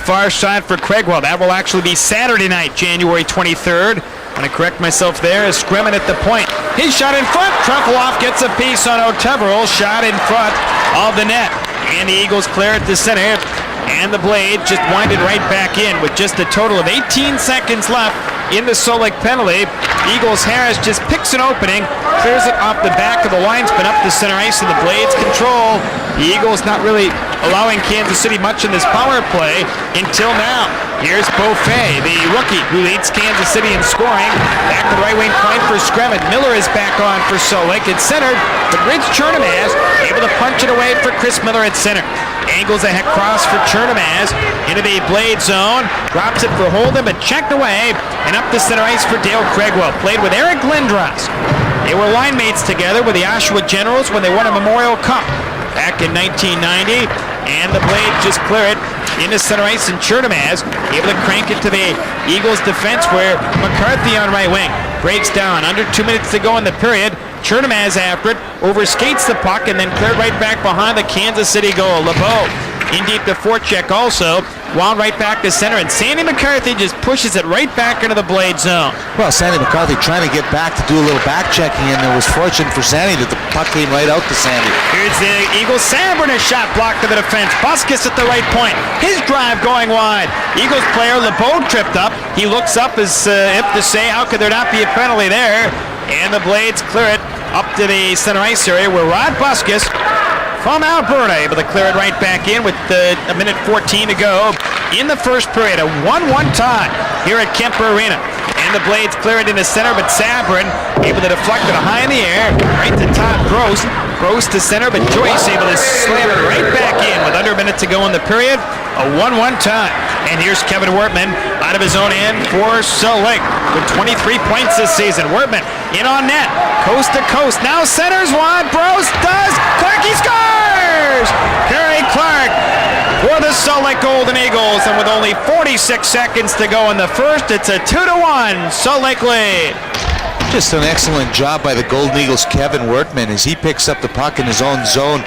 far side for Craigwell. That will actually be Saturday night, January 23rd. I'm going to correct myself there. Is Scremin at the point. His shot in front. Truffleoff gets a piece on O'Teverell. Shot in front of the net. And the Eagles clear it to center. And the Blade just winded right back in with just a total of 18 seconds left in the Salt Lake penalty. Eagles Harris just picks an opening, clears it off the back of the linesman up the center ice, and the Blades control. The Eagles not really allowing Kansas City much in this power play until now. Here's Beaufait, the rookie who leads Kansas City in scoring. Back to the right wing point for Scremin. Miller is back on for Salt Lake. It's centered, but Rich Chernamaz able to punch it away for Chris Miller at center. Angles a head cross for Chernamaz into the Blade zone. Drops it for Holden, but checked away. And up the center ice for Dale Craigwell. Played with Eric Lindros. They were line mates together with the Oshawa Generals when they won a Memorial Cup back in 1990. And the Blade just clear it into center ice, and Chernamaz able to crank it to the Eagles defense, where McCarthy on right wing breaks down. Under 2 minutes to go in the period. Chernamaz after it, overskates the puck, and then cleared right back behind the Kansas City goal. LeBeau in deep to forecheck also, wound right back to center, and Sandy McCarthy just pushes it right back into the Blade zone. Well, Sandy McCarthy trying to get back to do a little back checking, and it was fortunate for Sandy that the puck came right out to Sandy. Here's the Eagles. Sabrin, a shot blocked to the defense. Buskis at the right point. His drive going wide. Eagles player LeBeau tripped up. He looks up as if to say, how could there not be a penalty there? And the Blades clear it up to the center ice area, where Rod Buskis from Alberta able to clear it right back in with a minute 14 to go in the first period. A 1-1 tie here at Kemper Arena. And the Blades clear it into center, but Sabrin able to deflect it high in the air, right to top Gross. Gross to center, but Joyce able to slam it right back in with under a minute to go in the period. A 1-1 tie. And here's Kevin Wortman out of his own end for Salt Lake with 23 points this season. Wortman in on net, coast to coast. Now centers one. Gross does. Clarke scores! Kerry Clarke for the Salt Lake Golden Eagles, and with only 46 seconds to go in the first, it's a 2-1 Salt Lake lead. Just an excellent job by the Golden Eagles' Kevin Wortman as he picks up the puck in his own zone.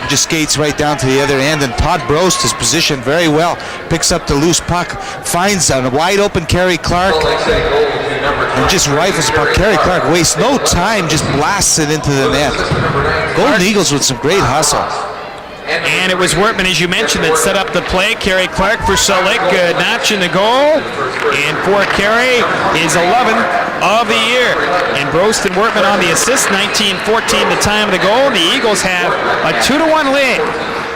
Just skates right down to the other end, and Todd Brost is positioned very well. Picks up the loose puck, finds a wide open Kerry Clarke, and just rifles the puck. Kerry Clarke wastes no time, just blasts it into the net. Golden Eagles with some great hustle. And it was Wortman, as you mentioned, that set up the play. Kerry Clarke for Salt Lake, notching the goal. And for Kerry, his 11th of the year. And Brost and Wortman on the assist, 19-14 the time of the goal. The Eagles have a 2-1 lead.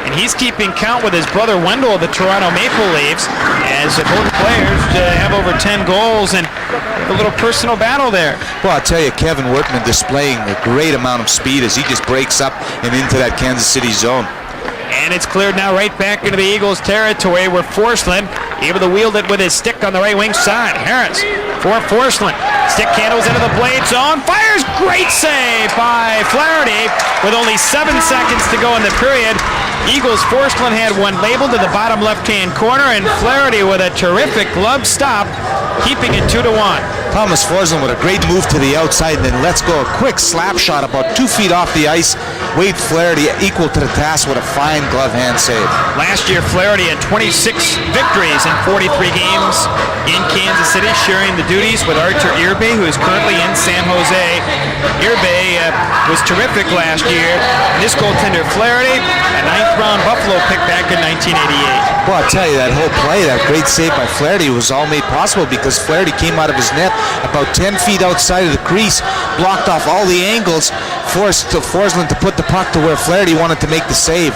And he's keeping count with his brother Wendell of the Toronto Maple Leafs, as both players have over 10 goals, and a little personal battle there. Well, I'll tell you, Kevin Wortman displaying a great amount of speed as he just breaks up and into that Kansas City zone. And it's cleared now right back into the Eagles' territory, where Forsland able to wield it with his stick on the right wing side. Harris for Forsland. Stick handles into the blade zone. Fires. Great save by Flaherty with only 7 seconds to go in the period. Eagles' Forsland had one labeled to the bottom left-hand corner, and Flaherty with a terrific glove stop, keeping it 2-1. Thomas Forsland with a great move to the outside, and then lets go a quick slap shot about 2 feet off the ice. Wade Flaherty equal to the task with a fine glove hand save. Last year, Flaherty had 26 victories in 43 games in Kansas City, sharing the duties with Artur Irbe, who is currently in San Jose. Irbe was terrific last year. This goaltender, Flaherty, a 9th-round Buffalo pick back in 1988. Well, I'll tell you, that whole play, that great save by Flaherty was all made possible because Flaherty came out of his net about 10 feet outside of the crease, blocked off all the angles, forced Forsland to put the puck to where Flaherty wanted to make the save.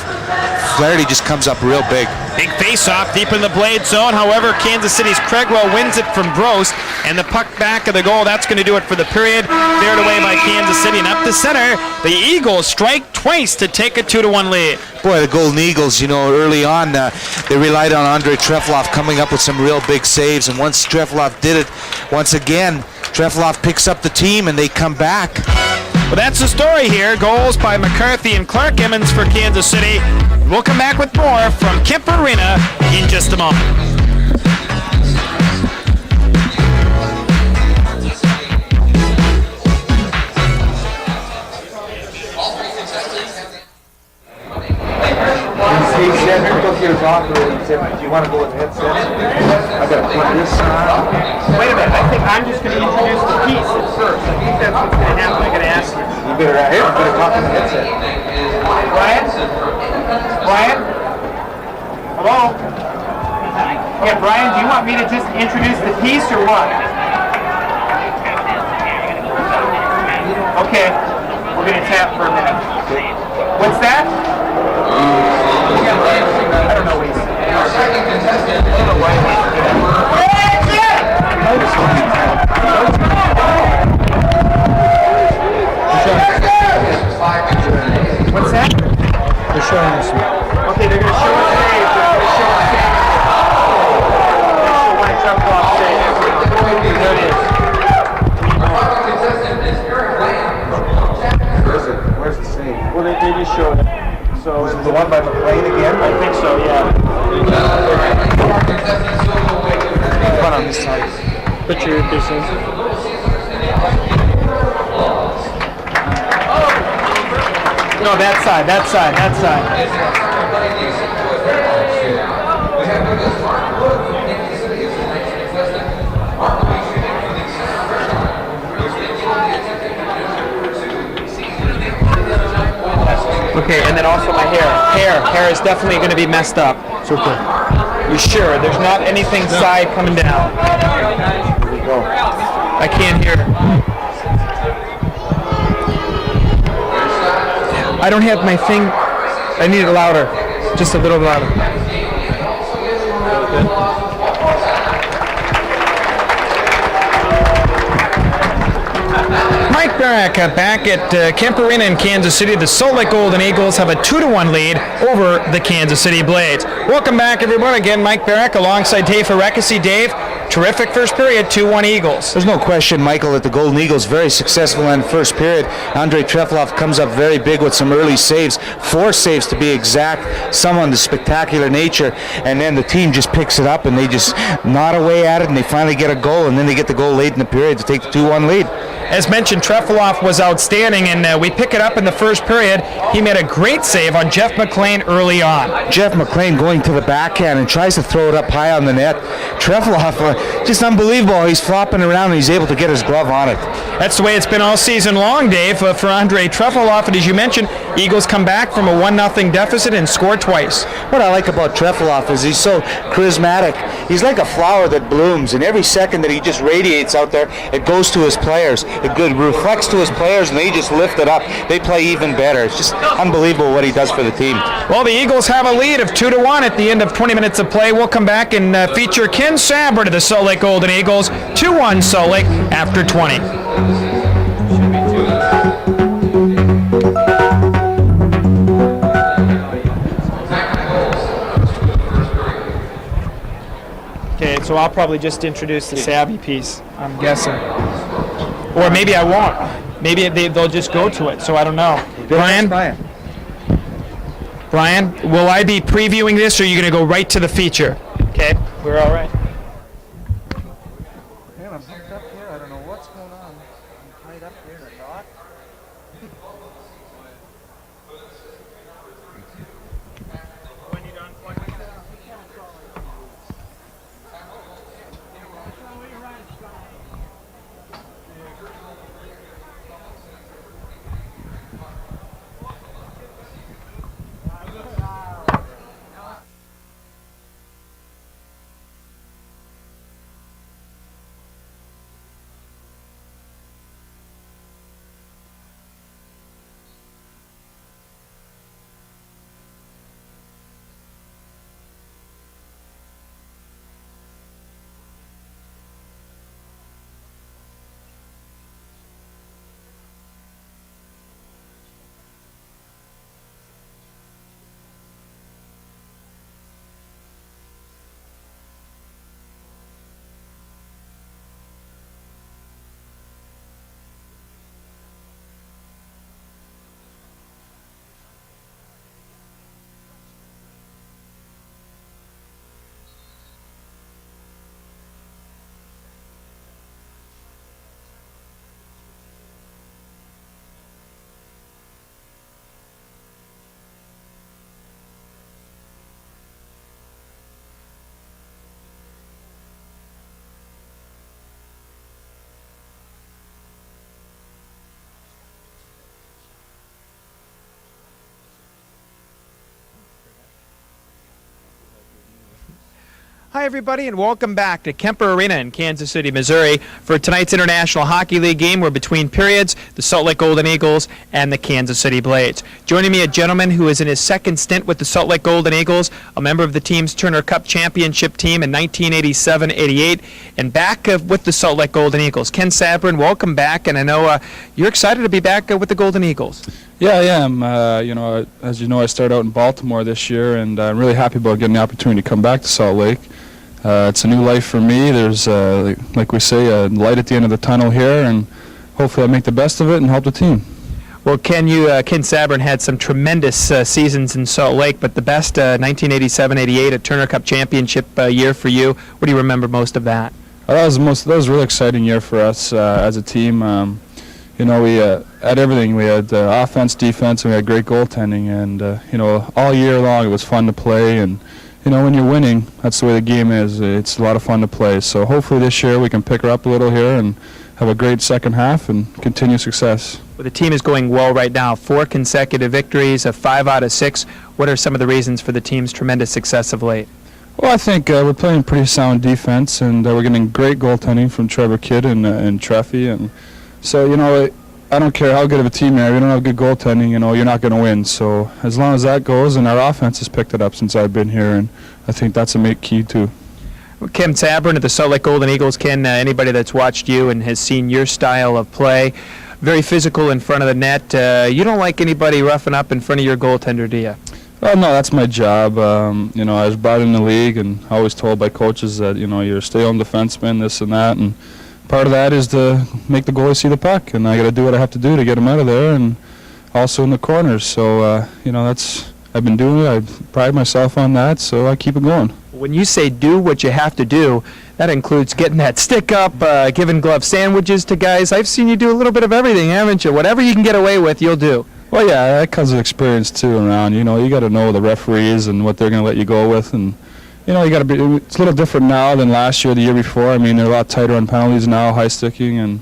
Flaherty just comes up real big. Big face-off deep in the blade zone. However, Kansas City's Craigwell wins it from Brost, and the puck back of the goal. That's going to do it for the period. Cleared away by Kansas City, and up the center, the Eagles strike twice to take a 2-1 lead. Boy, the Golden Eagles, you know, early on, they relied on Andrei Trefilov coming up with some real big saves, and once Trefilov did it, once again, Trefilov picks up the team, and they come back. Well, that's the story here. Goals by McCarthy and Clark. Emmons for Kansas City. We'll come back with more from Kemper Arena in just a moment. He said, took your talk, he said, do you want to go with headset? I got to put this on. Wait a minute, I think I'm just going to introduce the piece at first. I think that's what's going to happen. I'm going to ask you. You better, here, I'm going to talk on the headset. Brian? Brian? Hello? Yeah, Brian, do you want me to just introduce the piece or what? Okay, we're going to tap for a minute. What's that? I don't know what he said. I don't know why he wants to do that. What's that? They're showing us. Okay, they're going to show us save. They're going to show us save. They'll show when it's up off save. There it is. Where's the save? Well, they just showed it. So Is it the one by McLean again? I think so, yeah. One on this side. Put your earpiece in. No, that side, that side, that side. Okay, and then also my hair. Hair is definitely going to be messed up. It's okay. You sure? There's not anything side coming down. Here we go. I can't hear. I don't have my thing. I need it louder. Just a little louder. Barrack back at Kemper Arena in Kansas City. The Salt Lake Golden Eagles have a 2-1 lead over the Kansas City Blades. Welcome back, everyone. Again, Mike Barrack alongside Dave Hrechkosky. Dave, terrific first period, 2-1 Eagles. There's no question, Michael, that the Golden Eagles very successful in the first period. Andrei Trefilov comes up very big with some early saves, 4 saves to be exact, some on the spectacular nature, and then the team just picks it up and they just nod away at it and they finally get a goal, and then they get the goal late in the period to take the 2-1 lead. As mentioned, Trefilov was outstanding, and we pick it up in the first period. He made a great save on Jeff McLean early on. Jeff McLean going to the backhand and tries to throw it up high on the net. Trefilov, just unbelievable. He's flopping around and he's able to get his glove on it. That's the way it's been all season long, Dave, for Andrei Trefilov. And as you mentioned, Eagles come back from a 1-0 deficit and score twice. What I like about Trefilov is he's so charismatic. He's like a flower that blooms, and every second that he just radiates out there, it goes to his players. It good reflects to his players, and they just lift it up. They play even better. It's just unbelievable what he does for the team. Well, the Eagles have a lead of 2-1 at the end of 20 minutes of play. We'll come back and feature Ken Sabrin of the Salt Lake Golden Eagles. 2-1 Salt Lake after 20. Okay, so I'll probably just introduce the Savvy piece, I'm guessing. Or maybe I won't. Maybe they'll just go to it, so I don't know. Brian, will I be previewing this, or are you going to go right to the feature? Okay, we're all right. Man, I'm hooked up here. I don't know what's going on. I'm tied up here in a knot. Hi, everybody, and welcome back to Kemper Arena in Kansas City, Missouri for tonight's International Hockey League game. We're between periods, the Salt Lake Golden Eagles and the Kansas City Blades. Joining me, a gentleman who is in his second stint with the Salt Lake Golden Eagles, a member of the team's Turner Cup championship team in 1987-88, and back with the Salt Lake Golden Eagles. Ken Sabrin, welcome back, and I know you're excited to be back with the Golden Eagles. Yeah, I am. As you know, I started out in Baltimore this year, and I'm really happy about getting the opportunity to come back to Salt Lake. It's a new life for me. There's, like we say, a light at the end of the tunnel here, and hopefully I make the best of it and help the team. Well, Ken Sabrin had some tremendous seasons in Salt Lake, but the best 1987-88, a Turner Cup championship year for you. What do you remember most of that? That was a really exciting year for us as a team. We had everything. We had offense, defense, and we had great goaltending. And all year long it was fun to play. And when you're winning, that's the way the game is. It's a lot of fun to play. So hopefully this year we can pick her up a little here and have a great second half and continue success. Well, the team is going well right now. 4 consecutive victories, 5 out of 6. What are some of the reasons for the team's tremendous success of late? Well, I think we're playing pretty sound defense, and we're getting great goaltending from Trevor Kidd and Treffy. And so, I don't care how good of a team you are. If you don't have good goaltending, you're not going to win. So as long as that goes, and our offense has picked it up since I've been here, and I think that's a key too. Well, Ken Sabrin of the Salt Lake Golden Eagles. Ken, anybody that's watched you and has seen your style of play, very physical in front of the net. You don't like anybody roughing up in front of your goaltender, do you? Well, no, that's my job. You know, I was brought in the league and always told by coaches that, you know, you're a stay-home defenseman, this and that, and part of that is to make the goalie see the puck, and I got to do what I have to do to get him out of there, and also in the corners. So, you know, I've been doing it. I pride myself on that, so I keep it going. When you say do what you have to do, that includes getting that stick up, giving glove sandwiches to guys. I've seen you do a little bit of everything, haven't you? Whatever you can get away with, you'll do. Well, yeah, that comes with experience too around. You know, you got to know the referees and what they're going to let you go with, and you know, you got to be. It's a little different now than last year, the year before. I mean, they're a lot tighter on penalties now, high sticking, and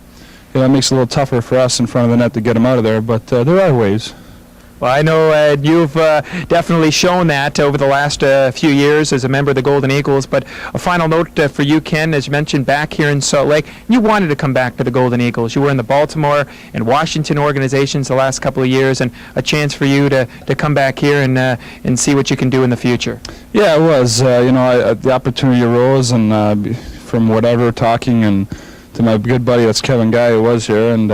you know, it makes it a little tougher for us in front of the net to get them out of there. But there are ways. Well, I know you've definitely shown that over the last few years as a member of the Golden Eagles, but a final note for you, Ken, as you mentioned, back here in Salt Lake, you wanted to come back to the Golden Eagles. You were in the Baltimore and Washington organizations the last couple of years, and a chance for you to come back here and see what you can do in the future. Yeah, it was. You know, the opportunity arose, and from whatever talking and to my good buddy, that's Kevin Guy, who was here, and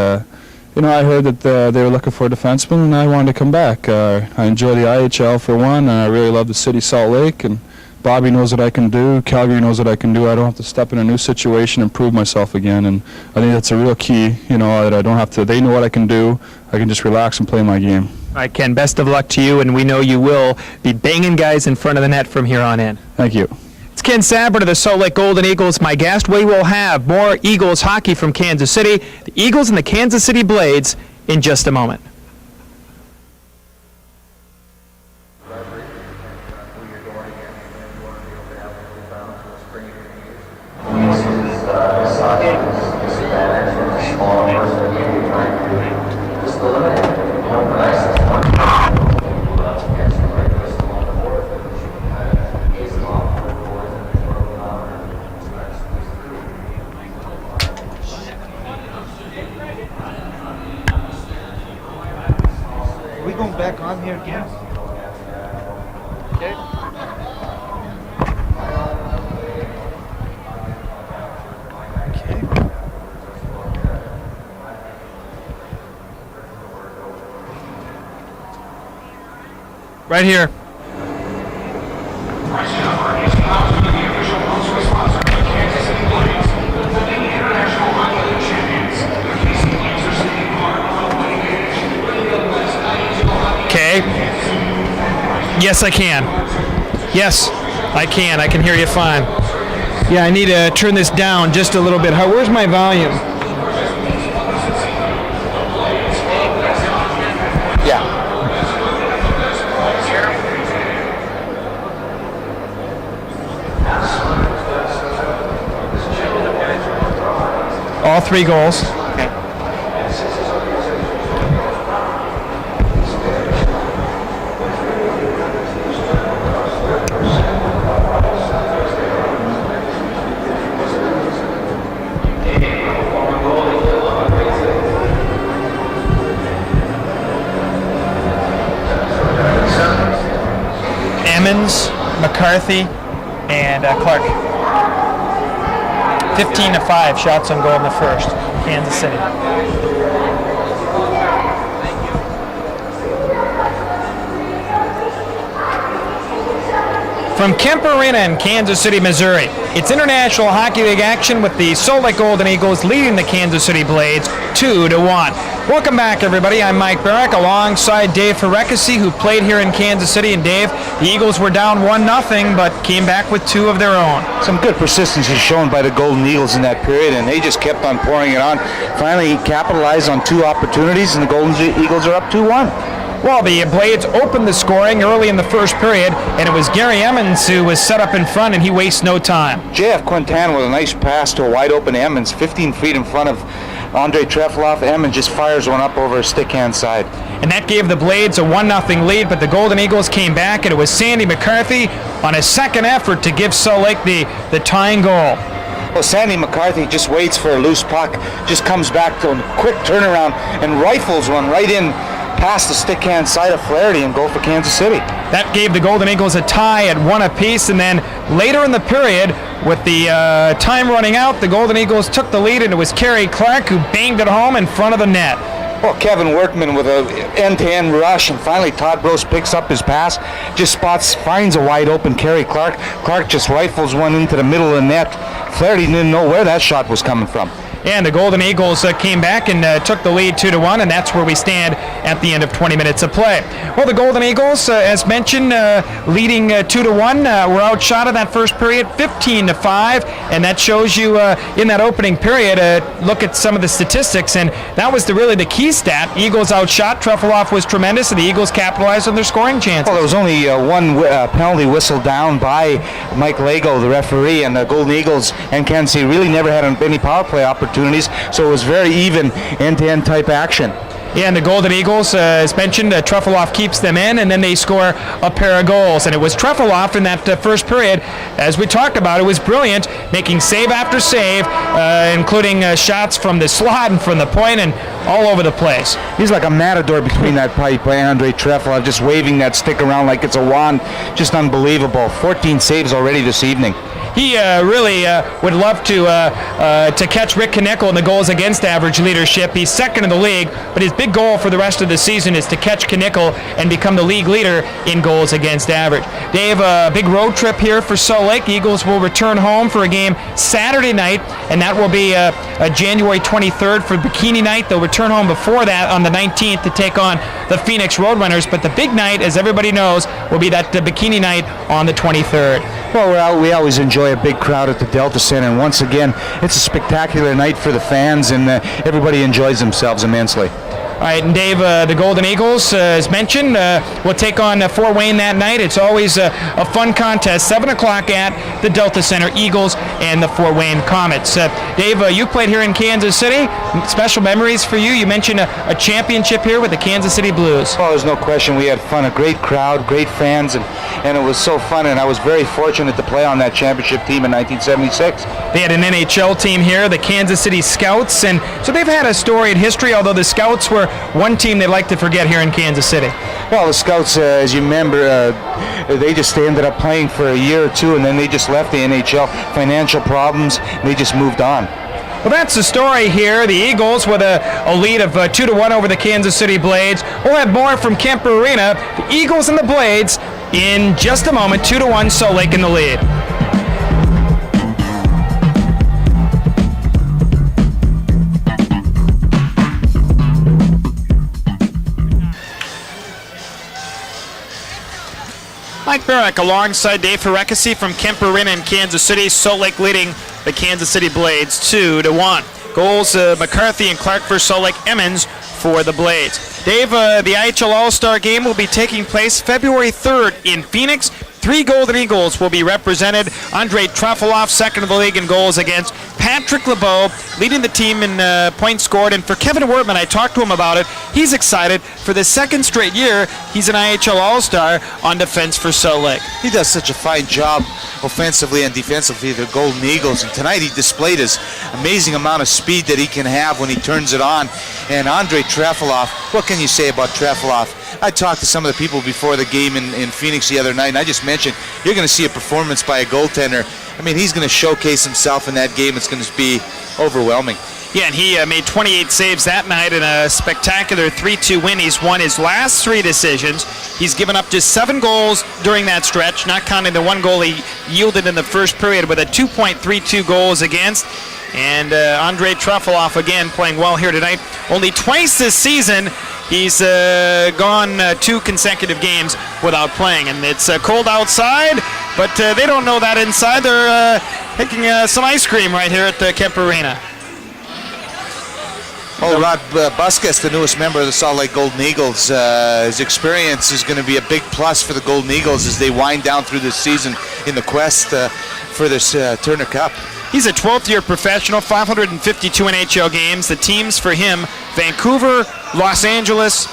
you know, I heard that they were looking for a defenseman, and I wanted to come back. I enjoy the IHL for one, and I really love the city, Salt Lake, and Bobby knows what I can do. Calgary knows what I can do. I don't have to step in a new situation and prove myself again, and I think that's a real key, you know, that I don't have to. They know what I can do. I can just relax and play my game. All right, Ken, best of luck to you, and we know you will be banging guys in front of the net from here on in. Thank you. It's Ken Sabrin of the Salt Lake Golden Eagles, my guest. We will have more Eagles hockey from Kansas City, the Eagles and the Kansas City Blades, in just a moment. Are we going back on here again? Okay. Right here. Okay. Yes, I can. Yes, I can. I can hear you fine. Yeah, I need to turn this down just a little bit. Where's my volume? Yeah. All 3 goals. Emmons, McCarthy, and Clark. 15-5 shots on goal in the first. Kansas City. From Kemper Arena in Kansas City, Missouri, it's International Hockey League action with the Salt Lake Golden Eagles leading the Kansas City Blades 2-1. Welcome back, everybody. I'm Mike Barrack alongside Dave Hrechkosky, who played here in Kansas City. And Dave, the Eagles were down 1-0, but came back with 2 of their own. Some good persistence is shown by the Golden Eagles in that period, and they just kept on pouring it on. Finally, he capitalized on 2 opportunities, and the Golden Eagles are up 2-1. Well, the Blades opened the scoring early in the first period, and it was Gary Emmons who was set up in front, and he wastes no time. J.F. Quintan with a nice pass to a wide-open Emmons, 15 feet in front of Andre Trefilov. Emmons just fires one up over his stick-hand side. And that gave the Blades a 1-0 lead, but the Golden Eagles came back, and it was Sandy McCarthy on his second effort to give Salt Lake the tying goal. Well, Sandy McCarthy just waits for a loose puck, just comes back to a quick turnaround and rifles one right in past the stick-hand side of Flaherty and goal for Kansas City. That gave the Golden Eagles a tie at 1 apiece, and then later in the period, with the time running out, the Golden Eagles took the lead, and it was Kerry Clark who banged it home in front of the net. Well, Kevin Workman with an end-to-end rush, and finally Todd Brose picks up his pass, just finds a wide open Kerry Clark. Clark just rifles one into the middle of the net. Flaherty didn't know where that shot was coming from. And the Golden Eagles came back and took the lead 2-1, and that's where we stand at the end of 20 minutes of play. Well, the Golden Eagles, as mentioned, leading 2-1, were outshot in that first period, 15-5, and that shows you in that opening period. Look at some of the statistics, and that was really the key stat. Eagles outshot. Trefilov was tremendous, and the Eagles capitalized on their scoring chances. Well, there was only one penalty whistle down by Mike Lago, the referee, and the Golden Eagles and Kansas City really never had any power play opportunities, so it was very even end-to-end type action. Yeah, and the Golden Eagles, as mentioned, Trefilov keeps them in, and then they score a pair of goals. And it was Trefilov in that first period, as we talked about, it was brilliant, making save after save, including shots from the slot and from the point and all over the place. He's like a matador between that pipe by Andre Trefilov, just waving that stick around like it's a wand. Just unbelievable. 14 saves already this evening. He really would love to catch Rick Knickel in the goals against average leadership. He's second in the league, but his big goal for the rest of the season is to catch Knickel and become the league leader in goals against average. Dave, a big road trip here for Salt Lake. Eagles will return home for a game Saturday night, and that will be January 23rd for Bikini Night. They'll return home before that on the 19th to take on the Phoenix Roadrunners, but the big night, as everybody knows, will be that Bikini Night on the 23rd. Well, we always enjoy a big crowd at the Delta Center, and once again, it's a spectacular night for the fans, and everybody enjoys themselves immensely. All right, and Dave, the Golden Eagles, as mentioned, will take on Fort Wayne that night. It's always a fun contest, 7 o'clock at the Delta Center, Eagles and the Fort Wayne Comets. Dave, you played here in Kansas City. Special memories for you. You mentioned a championship here with the Kansas City Blues. Oh, there's no question. We had fun, a great crowd, great fans, and it was so fun, and I was very fortunate to play on that championship team in 1976. They had an NHL team here, the Kansas City Scouts, and so they've had a storied history, although the Scouts were one team they like to forget here in Kansas City. Well, the Scouts, as you remember, they just ended up playing for a year or two, and then they just left the NHL. Financial problems, and they just moved on. Well, that's the story here. The Eagles with a lead of 2-1 over the Kansas City Blades. We'll have more from Kemper Arena. The Eagles and the Blades in just a moment. 2-1, Salt Lake in the lead. Mike Barrack alongside Dave Hrechkosky from Kemper Arena in Kansas City. Salt Lake leading the Kansas City Blades 2-1. Goals McCarthy and Clark for Salt Lake, Emmons for the Blades. Dave, the IHL All-Star Game will be taking place February 3rd in Phoenix. 3 Golden Eagles will be represented. Andre Trefilov, second in the league in goals against. Patrick LeBeau leading the team in points scored. And for Kevin Wortman, I talked to him about it. He's excited. For the second straight year, he's an IHL All-Star on defense for Salt Lake. He does such a fine job offensively and defensively, the Golden Eagles. And tonight he displayed his amazing amount of speed that he can have when he turns it on. And Andre Trefilov, what can you say about Trefilov? I talked to some of the people before the game in Phoenix the other night, and I just mentioned, you're going to see a performance by a goaltender. I mean, he's going to showcase himself in that game. It's going to be overwhelming. Yeah, and he made 28 saves that night in a spectacular 3-2 win. He's won his last 3 decisions. He's given up just 7 goals during that stretch, not counting the 1 goal he yielded in the first period with a 2.32 goals against. And Andre Trefilov, again, playing well here tonight. Only twice this season he's gone 2 consecutive games without playing. And it's cold outside, but they don't know that inside. They're taking some ice cream right here at the Kemper Arena. Oh, Rod Busquets, the newest member of the Salt Lake Golden Eagles, his experience is going to be a big plus for the Golden Eagles as they wind down through this season in the quest for this Turner Cup. He's a 12th-year professional, 552 NHL games. The teams for him, Vancouver, Los Angeles,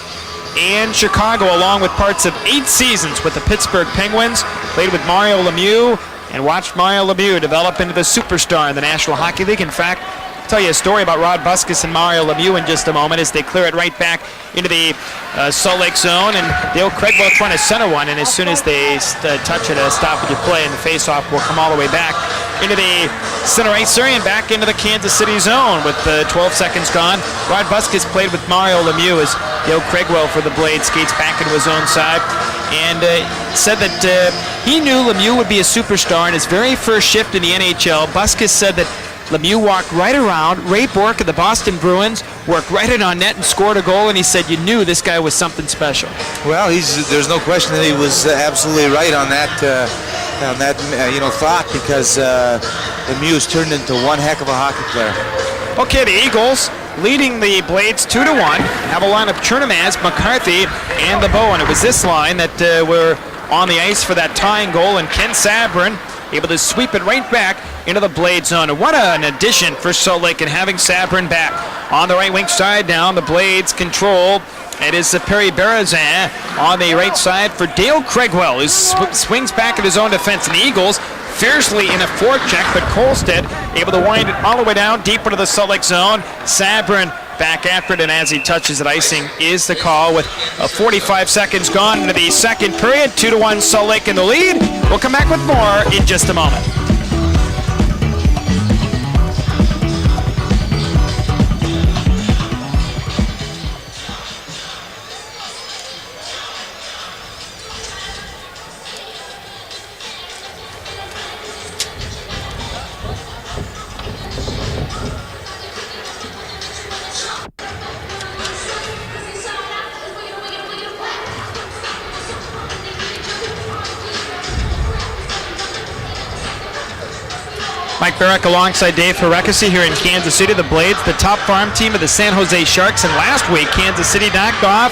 and Chicago, along with parts of 8 seasons with the Pittsburgh Penguins. Played with Mario Lemieux and watched Mario Lemieux develop into the superstar in the National Hockey League. In fact, I'll tell you a story about Rod Busquets and Mario Lemieux in just a moment as they clear it right back into the Salt Lake zone. And Dale Craigwell trying to center one, and as soon as they touch it, a stoppage of play, and the faceoff will come all the way back into the center ice area and back into the Kansas City zone with 12 seconds gone. Rod Buskis played with Mario Lemieux as Dale Craigwell for the Blades skates back into his own side, and said that he knew Lemieux would be a superstar in his very first shift in the NHL. Buskis said that Lemieux walked right around. Ray Bourque of the Boston Bruins worked right in on net and scored a goal, and he said you knew this guy was something special. Well, there's no question that he was absolutely right on that thought, because Lemieux turned into one heck of a hockey player. Okay, the Eagles leading the Blades 2-1. Have a line of Chernomaz, McCarthy, and the Bowen. It was this line that were on the ice for that tying goal, and Ken Sabourin able to sweep it right back into the Blade zone. And what an addition for Salt Lake, and having Sabourin back. On the right wing side now, the Blades control. It is Perry Berezin on the right side for Dale Craigwell, who swings back at his own defense. And the Eagles fiercely in a forecheck, but Kolstad able to wind it all the way down deep into the Salt Lake zone. Sabourin back after it, and as he touches it, icing is the call with 45 seconds gone into the second period. 2-1 Salt Lake in the lead. We'll come back with more in just a moment. Mike Barrack alongside Dave Hrechkosky here in Kansas City. The Blades, the top farm team of the San Jose Sharks, and last week Kansas City knocked off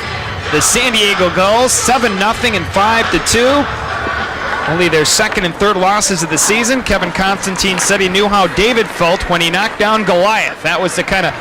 the San Diego Gulls 7-0 and 5-2. Only their second and third losses of the season. Kevin Constantine said he knew how David felt when he knocked down Goliath. That was the kind of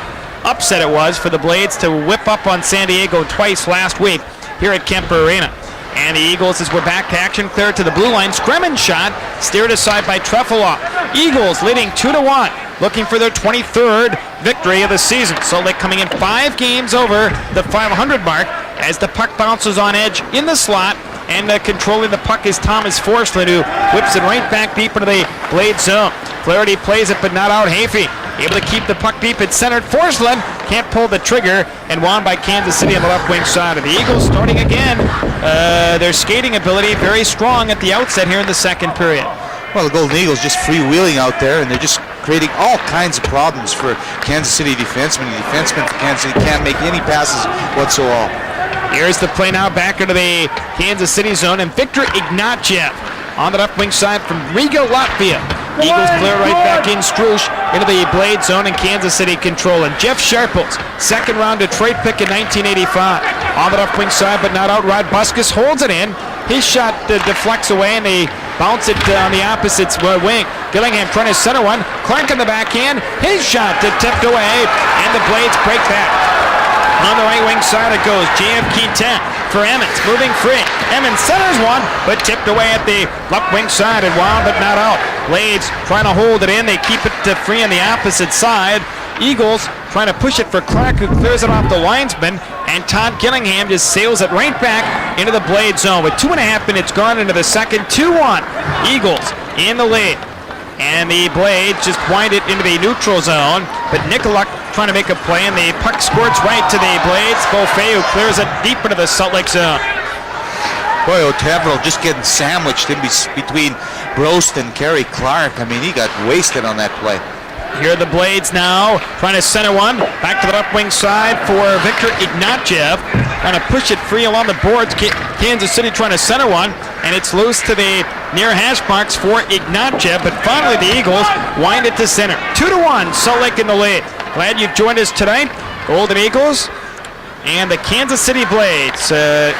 upset it was for the Blades to whip up on San Diego twice last week here at Kemper Arena. And the Eagles, as we're back to action, clear to the blue line. Scremin shot, steered aside by Trefilov. Eagles leading 2-1, looking for their 23rd victory of the season. Salt Lake coming in 5 games over the 500 mark as the puck bounces on edge in the slot. And controlling the puck is Thomas Forsland, who whips it right back deep into the Blade zone. Flaherty plays it, but not out. Hafey able to keep the puck deep at center. Forsland can't pull the trigger, and won by Kansas City on the left wing side. Of the Eagles starting again. Their skating ability very strong at the outset here in the second period. Well, the Golden Eagles just freewheeling out there, and they're just creating all kinds of problems for Kansas City defensemen. The defensemen for Kansas City can't make any passes whatsoever. Here's the play now back into the Kansas City zone, and Victor Ignatiev on the left wing side from Riga, Latvia. Eagles clear right back in Strush into the Blade zone, and Kansas City control. And Jeff Sharples, second round Detroit pick in 1985. On the left wing side, but not out. Rod Buskis holds it in. His shot deflects away, and they bounce it on the opposite wing. Gillingham trying to center one. Clark in the backhand. His shot tipped away, and the Blades break back. On the right wing side it goes. J.F. Quintin for Emmons, moving free. Emmons centers one, but tipped away at the left wing side and wound, but not out. Blades trying to hold it in. They keep it free on the opposite side. Eagles trying to push it for Clark, who clears it off the linesman, and Todd Gillingham just sails it right back into the Blade zone with 2.5 minutes gone into the second. 2-1. Eagles in the lead. And the Blades just wind it into the neutral zone, but Nikoluk trying to make a play, and the puck squirts right to the Blades. Beaufait, who clears it deep into the Salt Lake zone. Boy, Otavro just getting sandwiched in between Brost and Kerry Clark. I mean, he got wasted on that play. Here are the Blades now, trying to center one. Back to the left wing side for Victor Ignatiev. Trying to push it free along the boards. Kansas City trying to center one, and it's loose to the near hash marks for Ignatiev, but finally the Eagles wind it to center. 2-1, Salt Lake in the lead. Glad you've joined us tonight. Golden Eagles and the Kansas City Blades.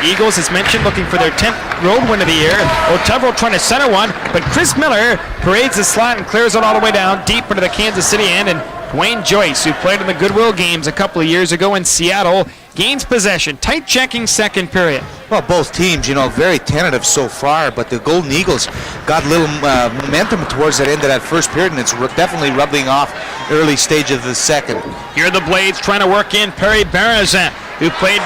Eagles, as mentioned, looking for their 10th road win of the year. Otavro trying to center one, but Chris Miller parades the slot and clears it all the way down deep into the Kansas City end. And Dwayne Joyce, who played in the Goodwill games a couple of years ago in Seattle, gains possession. Tight checking second period. Well, both teams, very tentative so far, but the Golden Eagles got a little momentum towards that end of that first period, and it's definitely rubbing off early stage of the second. Here are the Blades trying to work in Perry Berezin. who played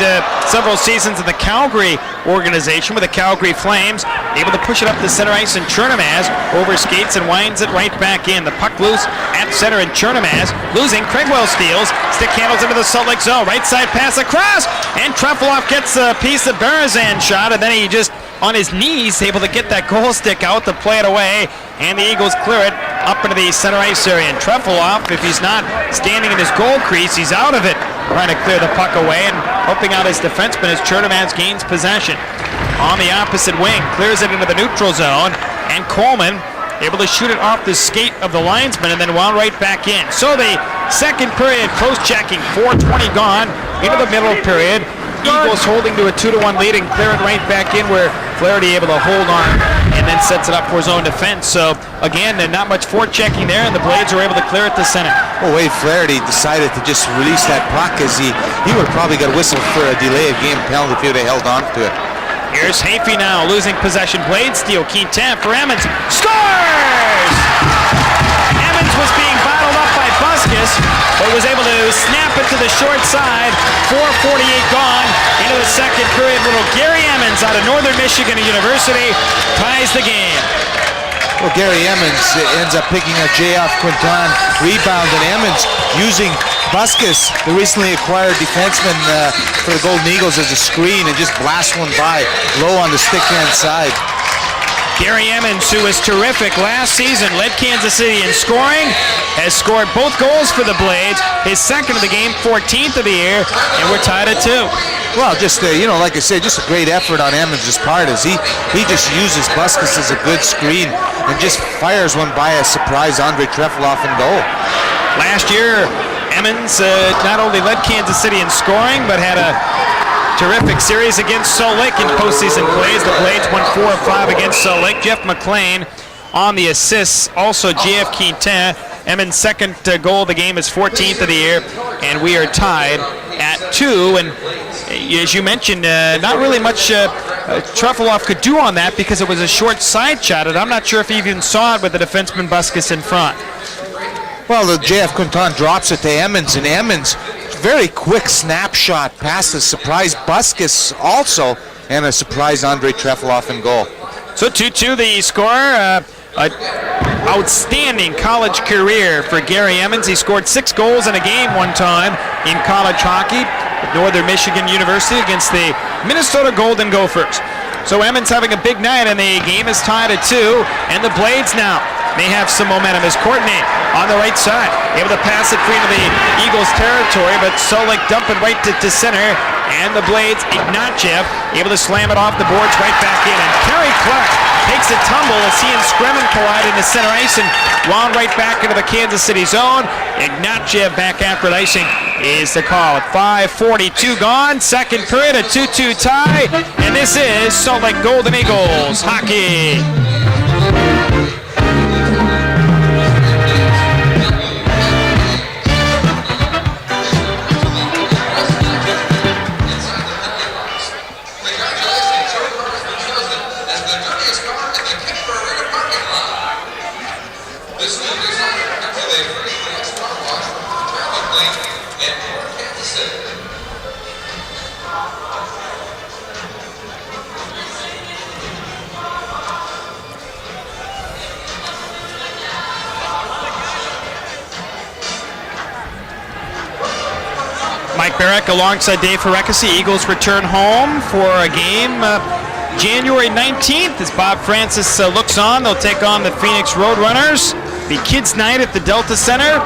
several seasons in the Calgary organization with the Calgary Flames, able to push it up the center ice, and Chernomaz overskates and winds it right back in. The puck loose at center, and Chernomaz losing. Craigwell steals, stick handles into the Salt Lake zone, right side pass across, and Trefilov gets a piece of Berezan shot, and then he just on his knees able to get that goal stick out to play it away, and the Eagles clear it up into the center ice area. And Trefilov, if he's not standing in his goal crease, he's out of it, trying to clear the puck away and helping out his defenseman as Chernomaz gains possession. On the opposite wing, clears it into the neutral zone, and Coleman able to shoot it off the skate of the linesman and then wound right back in. So the second period, close checking, 4:20 gone into the middle period. Eagles holding to a 2-1 lead and clear it right back in, where Flaherty able to hold on and then sets it up for his own defense. So again, not much forechecking there, and the Blades are able to clear it to center. Well, Wade Flaherty decided to just release that puck, as he would have probably got a whistle for a delay of game penalty if he would have held on to it. Here's Hafey now, losing possession. Blade steal, Quintin for Emmons. Scores! Emmons was being bottled up by Buskus, but was able to snap it to the short side. 4:48 gone into the second period. Little Gary Emmons out of Northern Michigan University ties the game. Well, Gary Emmons ends up picking up J.F. Quinton rebound, and Emmons using Buskus, the recently acquired defenseman for the Golden Eagles, as a screen, and just blast one by low on the stick-hand side. Gary Emmons, who was terrific last season, led Kansas City in scoring, has scored both goals for the Blades, his second of the game, 14th of the year, and we're tied at 2. Well, just, like I said, just a great effort on Emmons' part, as he just uses Buskus as a good screen and just fires one by a surprise Andre Trefilov in goal. Last year, Emmons not only led Kansas City in scoring, but had a terrific series against Salt Lake in postseason plays. The Blades won 4 of 5 against Salt Lake. Jeff McLean on the assists. Also, J.F. Quintin. Emmons' second goal of the game is 14th of the year, and we are tied at 2. And as you mentioned, not really much Trefilov could do on that because it was a short side shot, and I'm not sure if he even saw it with the defenseman Buskus in front. Well, the J.F. Quinton drops it to Emmons, and Emmons, very quick snapshot past a surprise Buskus also, and a surprise Andre Trefilov in goal. So 2-2 the score. Outstanding college career for Gary Emmons. He scored 6 goals in a game one time in college hockey at Northern Michigan University against the Minnesota Golden Gophers. So Emmons having a big night, and the game is tied at 2, and the Blades now may have some momentum as Courtney on the right side, able to pass it free into the Eagles territory, but Salt Lake dump it right to center, and the Blades, Ignatjev, able to slam it off the boards right back in, and Kerry Clark takes a tumble as he and Scremin collide in the center ice and wound right back into the Kansas City zone. Ignatjev back after the icing is the call. 5:42 gone, second period, a 2-2 tie, and this is Salt Lake Golden Eagles hockey. This league is honored after they briefly car wash from Traffic Lane and Port Kansas City. Mike Barrick alongside Dave Hrechkosky. Eagles return home for a game January 19th as Bob Francis looks on. They'll take on the Phoenix Roadrunners. Be kids' night at the Delta Center.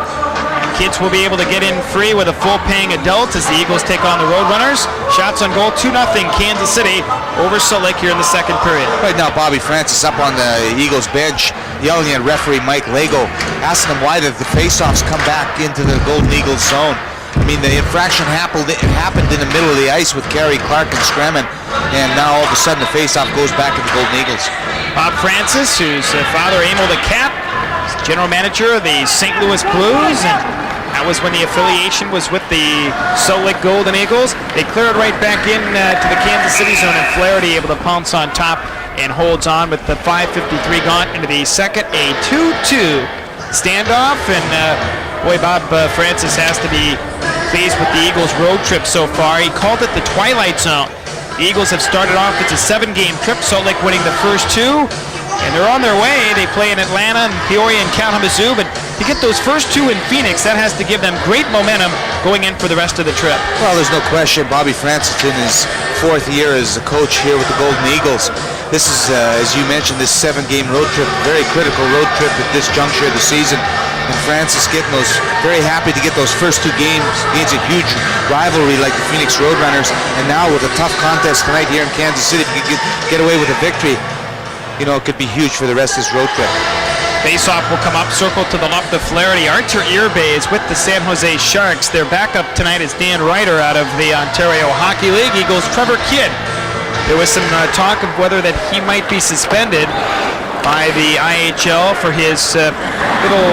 Kids will be able to get in free with a full-paying adult as the Eagles take on the Roadrunners. Shots on goal, 2-0 Kansas City over Salt Lake here in the second period. Right now, Bobby Francis up on the Eagles bench, yelling at referee Mike Lago, asking him why the face-offs come back into the Golden Eagles zone. I mean, the infraction happened in the middle of the ice with Kerry Clark and Scremin, and now all of a sudden the face-off goes back to the Golden Eagles. Bob Francis, whose father Emil the Cap, general manager of the St. Louis Blues, and that was when the affiliation was with the Salt Lake Golden Eagles. They clear it right back in to the Kansas City zone, and Flaherty able to pounce on top and holds on with the 5:53 gone into the second. A 2-2 standoff, and Boy, Bob Francis has to be pleased with the Eagles' road trip so far. He called it the Twilight Zone. The Eagles have started off, it's a 7-game trip, Salt Lake winning the first 2, and they're on their way. They play in Atlanta and Peoria and Kalamazoo, but to get those first 2 in Phoenix, that has to give them great momentum going in for the rest of the trip. Well, there's no question. Bobby Francis in his 4th year as a coach here with the Golden Eagles. This is, as you mentioned, this 7-game road trip, very critical road trip at this juncture of the season. And Francis getting those, very happy to get those first 2 games against a huge rivalry like the Phoenix Roadrunners. And now with a tough contest tonight here in Kansas City, if you could get away with a victory, you know, it could be huge for the rest of this road trip. Faceoff will come up, circle to the left of Flaherty. Archer Irbe is with the San Jose Sharks. Their backup tonight is Dan Ryder out of the Ontario Hockey League. Eagles Trevor Kidd. There was some talk of whether that he might be suspended by the IHL for his little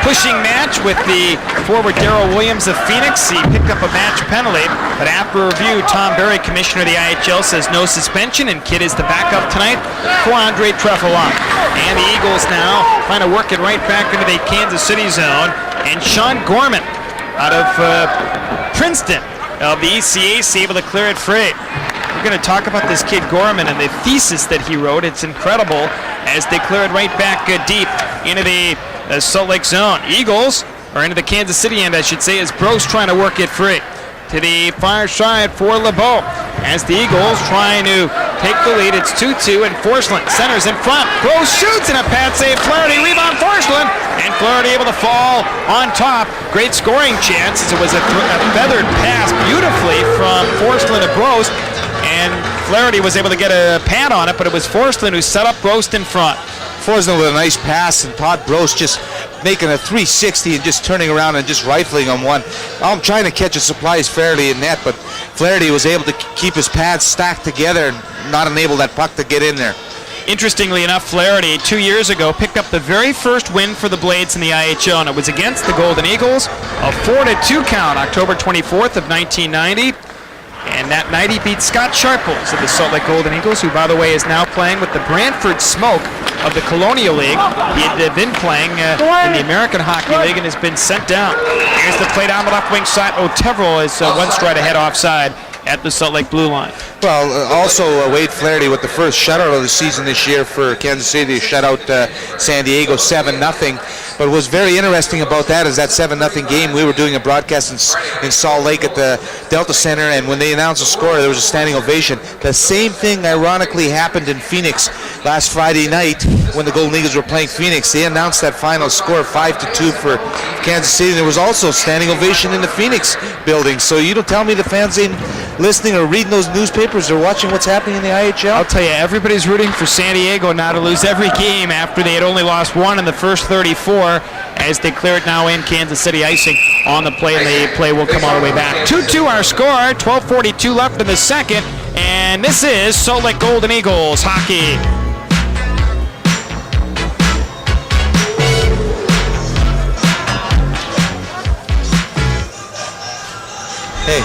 pushing match with the forward Darryl Williams of Phoenix. He picked up a match penalty, but after review, Tom Berry, commissioner of the IHL, says no suspension, and Kidd is the backup tonight for Andre Trefilon. And the Eagles now trying to work it right back into the Kansas City zone, and Sean Gorman out of Princeton of the ECAC able to clear it free. We're going to talk about this kid Gorman and the thesis that he wrote. It's incredible as they clear it right back deep into the Salt Lake zone. Eagles are into the Kansas City end, I should say, as Bros trying to work it free. To the far side for LeBeau as the Eagles trying to take the lead. It's 2-2 and Forsland centers in front. Bros shoots and a pad save. Flaherty rebound Forsland, and Flaherty able to fall on top. Great scoring chance as it was a feathered pass beautifully from Forsland to Bros. And Flaherty was able to get a pad on it, but it was Forsland who set up Brost in front. Forsland with a nice pass, and Todd Brost just making a 360 and just turning around and just rifling on one. I'm trying to catch his supplies fairly in net, but Flaherty was able to keep his pads stacked together and not enable that puck to get in there. Interestingly enough, Flaherty 2 years ago picked up the very first win for the Blades in the IHL, and it was against the Golden Eagles, a 4-2 count, October 24th of 1990. And that night he beat Scott Sharples of the Salt Lake Golden Eagles, who, by the way, is now playing with the Brantford Smoke of the Colonial League. He had been playing in the American Hockey League and has been sent down. Here's the play down the left wing side. O'Teverell is one stride ahead offside at the Salt Lake blue line. Well, also Wade Flaherty with the first shutout of the season this year for Kansas City. They shut out San Diego 7-0. But what's very interesting about that is that 7-0 game, we were doing a broadcast in Salt Lake at the Delta Center, and when they announced the score, there was a standing ovation. The same thing ironically happened in Phoenix last Friday night when the Golden Eagles were playing Phoenix. They announced that final score 5-2 for Kansas City. There was also a standing ovation in the Phoenix building. So you don't tell me the fans ain't listening or reading those newspapers or watching what's happening in the IHL? I'll tell you, everybody's rooting for San Diego now to lose every game after they had only lost one in the first 34 as they clear it now in Kansas City. Icing on the play, and the play will come all the way back. 2-2 our score, 12:42 left in the second, and this is Salt Lake Golden Eagles hockey. Hey,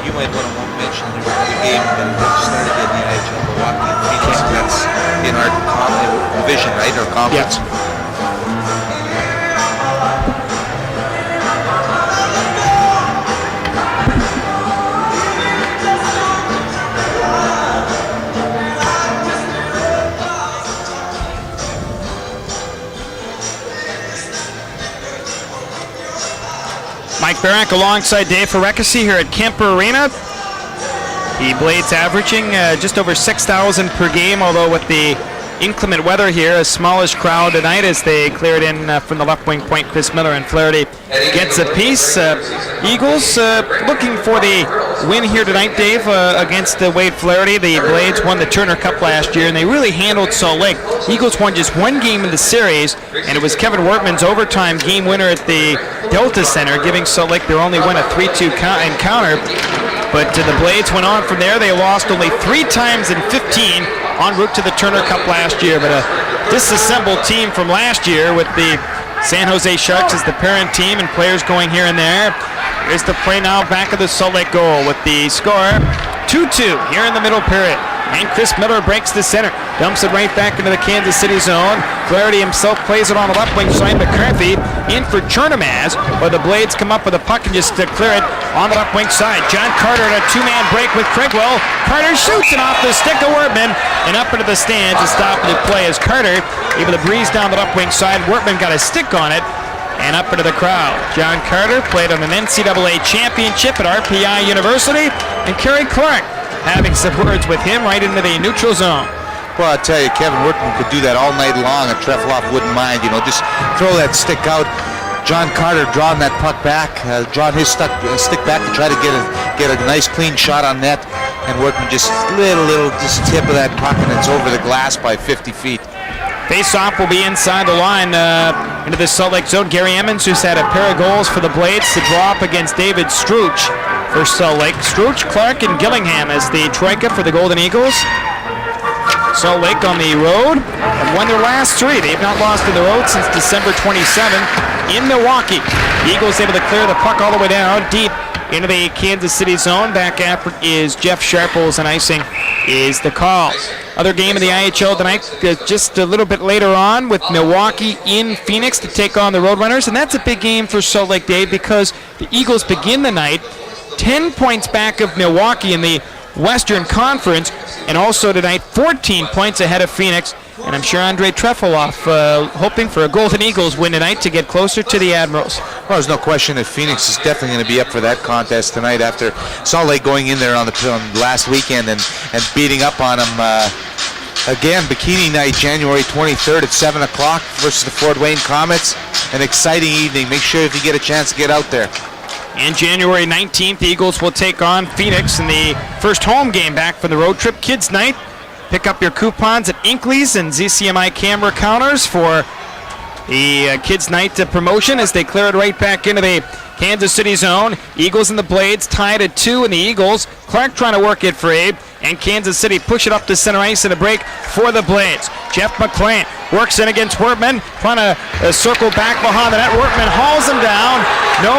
you might want to mention there was another game that started in the IHL, Milwaukee and Phoenix. That's in our division, right? Or conference. Yep. Mike Barak alongside Dave Hrechkosky here at Kemper Arena. The Blades averaging just over 6,000 per game, although with the inclement weather here, a smallish crowd tonight as they cleared in from the left wing point. Chris Miller and Flaherty gets a piece. Eagles looking for the win here tonight, Dave, against Wade Flaherty. The Blades won the Turner Cup last year, and they really handled Salt Lake. Eagles won just one game in the series, and it was Kevin Wortman's overtime game winner at the Delta Center, giving Salt Lake their only win, a 3-2 encounter. But the Blades went on from there. They lost only 3 times in 15 en route to the Turner Cup last year. But a disassembled team from last year with the San Jose Sharks as the parent team and players going here and there. Here's the play now back of the Salt Lake goal with the score 2-2 here in the middle period. And Chris Miller breaks the center. Dumps it right back into the Kansas City zone. Flaherty himself plays it on the left wing side. McCarthy in for Chernomaz, but the Blades come up with a puck and just clear it on the left wing side. John Carter in a two-man break with Craigwell. Carter shoots it off the stick of Wortman and up into the stands to stop the play as Carter able to breeze down the left wing side. Wortman got a stick on it and up into the crowd. John Carter played on an NCAA championship at RPI University, and Kerry Clark having some words with him right into the neutral zone. Well, I'll tell you, Kevin Workman could do that all night long, and Trefilov wouldn't mind. Just throw that stick out. John Carter drawing that puck back, drawing his stick back to try to get a nice clean shot on net, and Workman just little tip of that puck, and it's over the glass by 50 feet. Face-off will be inside the line into the Salt Lake zone. Gary Emmons, who's had a pair of goals for the Blades, to draw up against David Struch for Salt Lake. Struch, Clark, and Gillingham as the troika for the Golden Eagles. Salt Lake on the road have won their last three. They've not lost on the road since December 27th in Milwaukee. The Eagles able to clear the puck all the way down deep into the Kansas City zone. Back after is Jeff Sharples, and icing is the call. Other game of the IHL tonight, just a little bit later on, with Milwaukee in Phoenix to take on the Roadrunners, and that's a big game for Salt Lake, Dave, because the Eagles begin the night 10 points back of Milwaukee in the Western Conference, and also tonight 14 points ahead of Phoenix. And I'm sure Andrei Trefilov hoping for a Golden Eagles win tonight to get closer to the Admirals. Well, there's no question that Phoenix is definitely going to be up for that contest tonight after Salt Lake going in there on last weekend and beating up on them. Again, Bikini Night, January 23rd at 7 o'clock versus the Fort Wayne Comets. An exciting evening. Make sure if you get a chance to get out there. And January 19th, the Eagles will take on Phoenix in the first home game back from the road trip. Kids Night. Pick up your coupons at Inkley's and ZCMI camera counters for the Kids Night promotion as they clear it right back into the Kansas City zone. Eagles and the Blades tied at 2, and the Eagles, Clark trying to work it free, and Kansas City push it up to center ice in a break for the Blades. Jeff McLean works in against Wortman, trying to circle back behind the net. Wortman hauls him down. No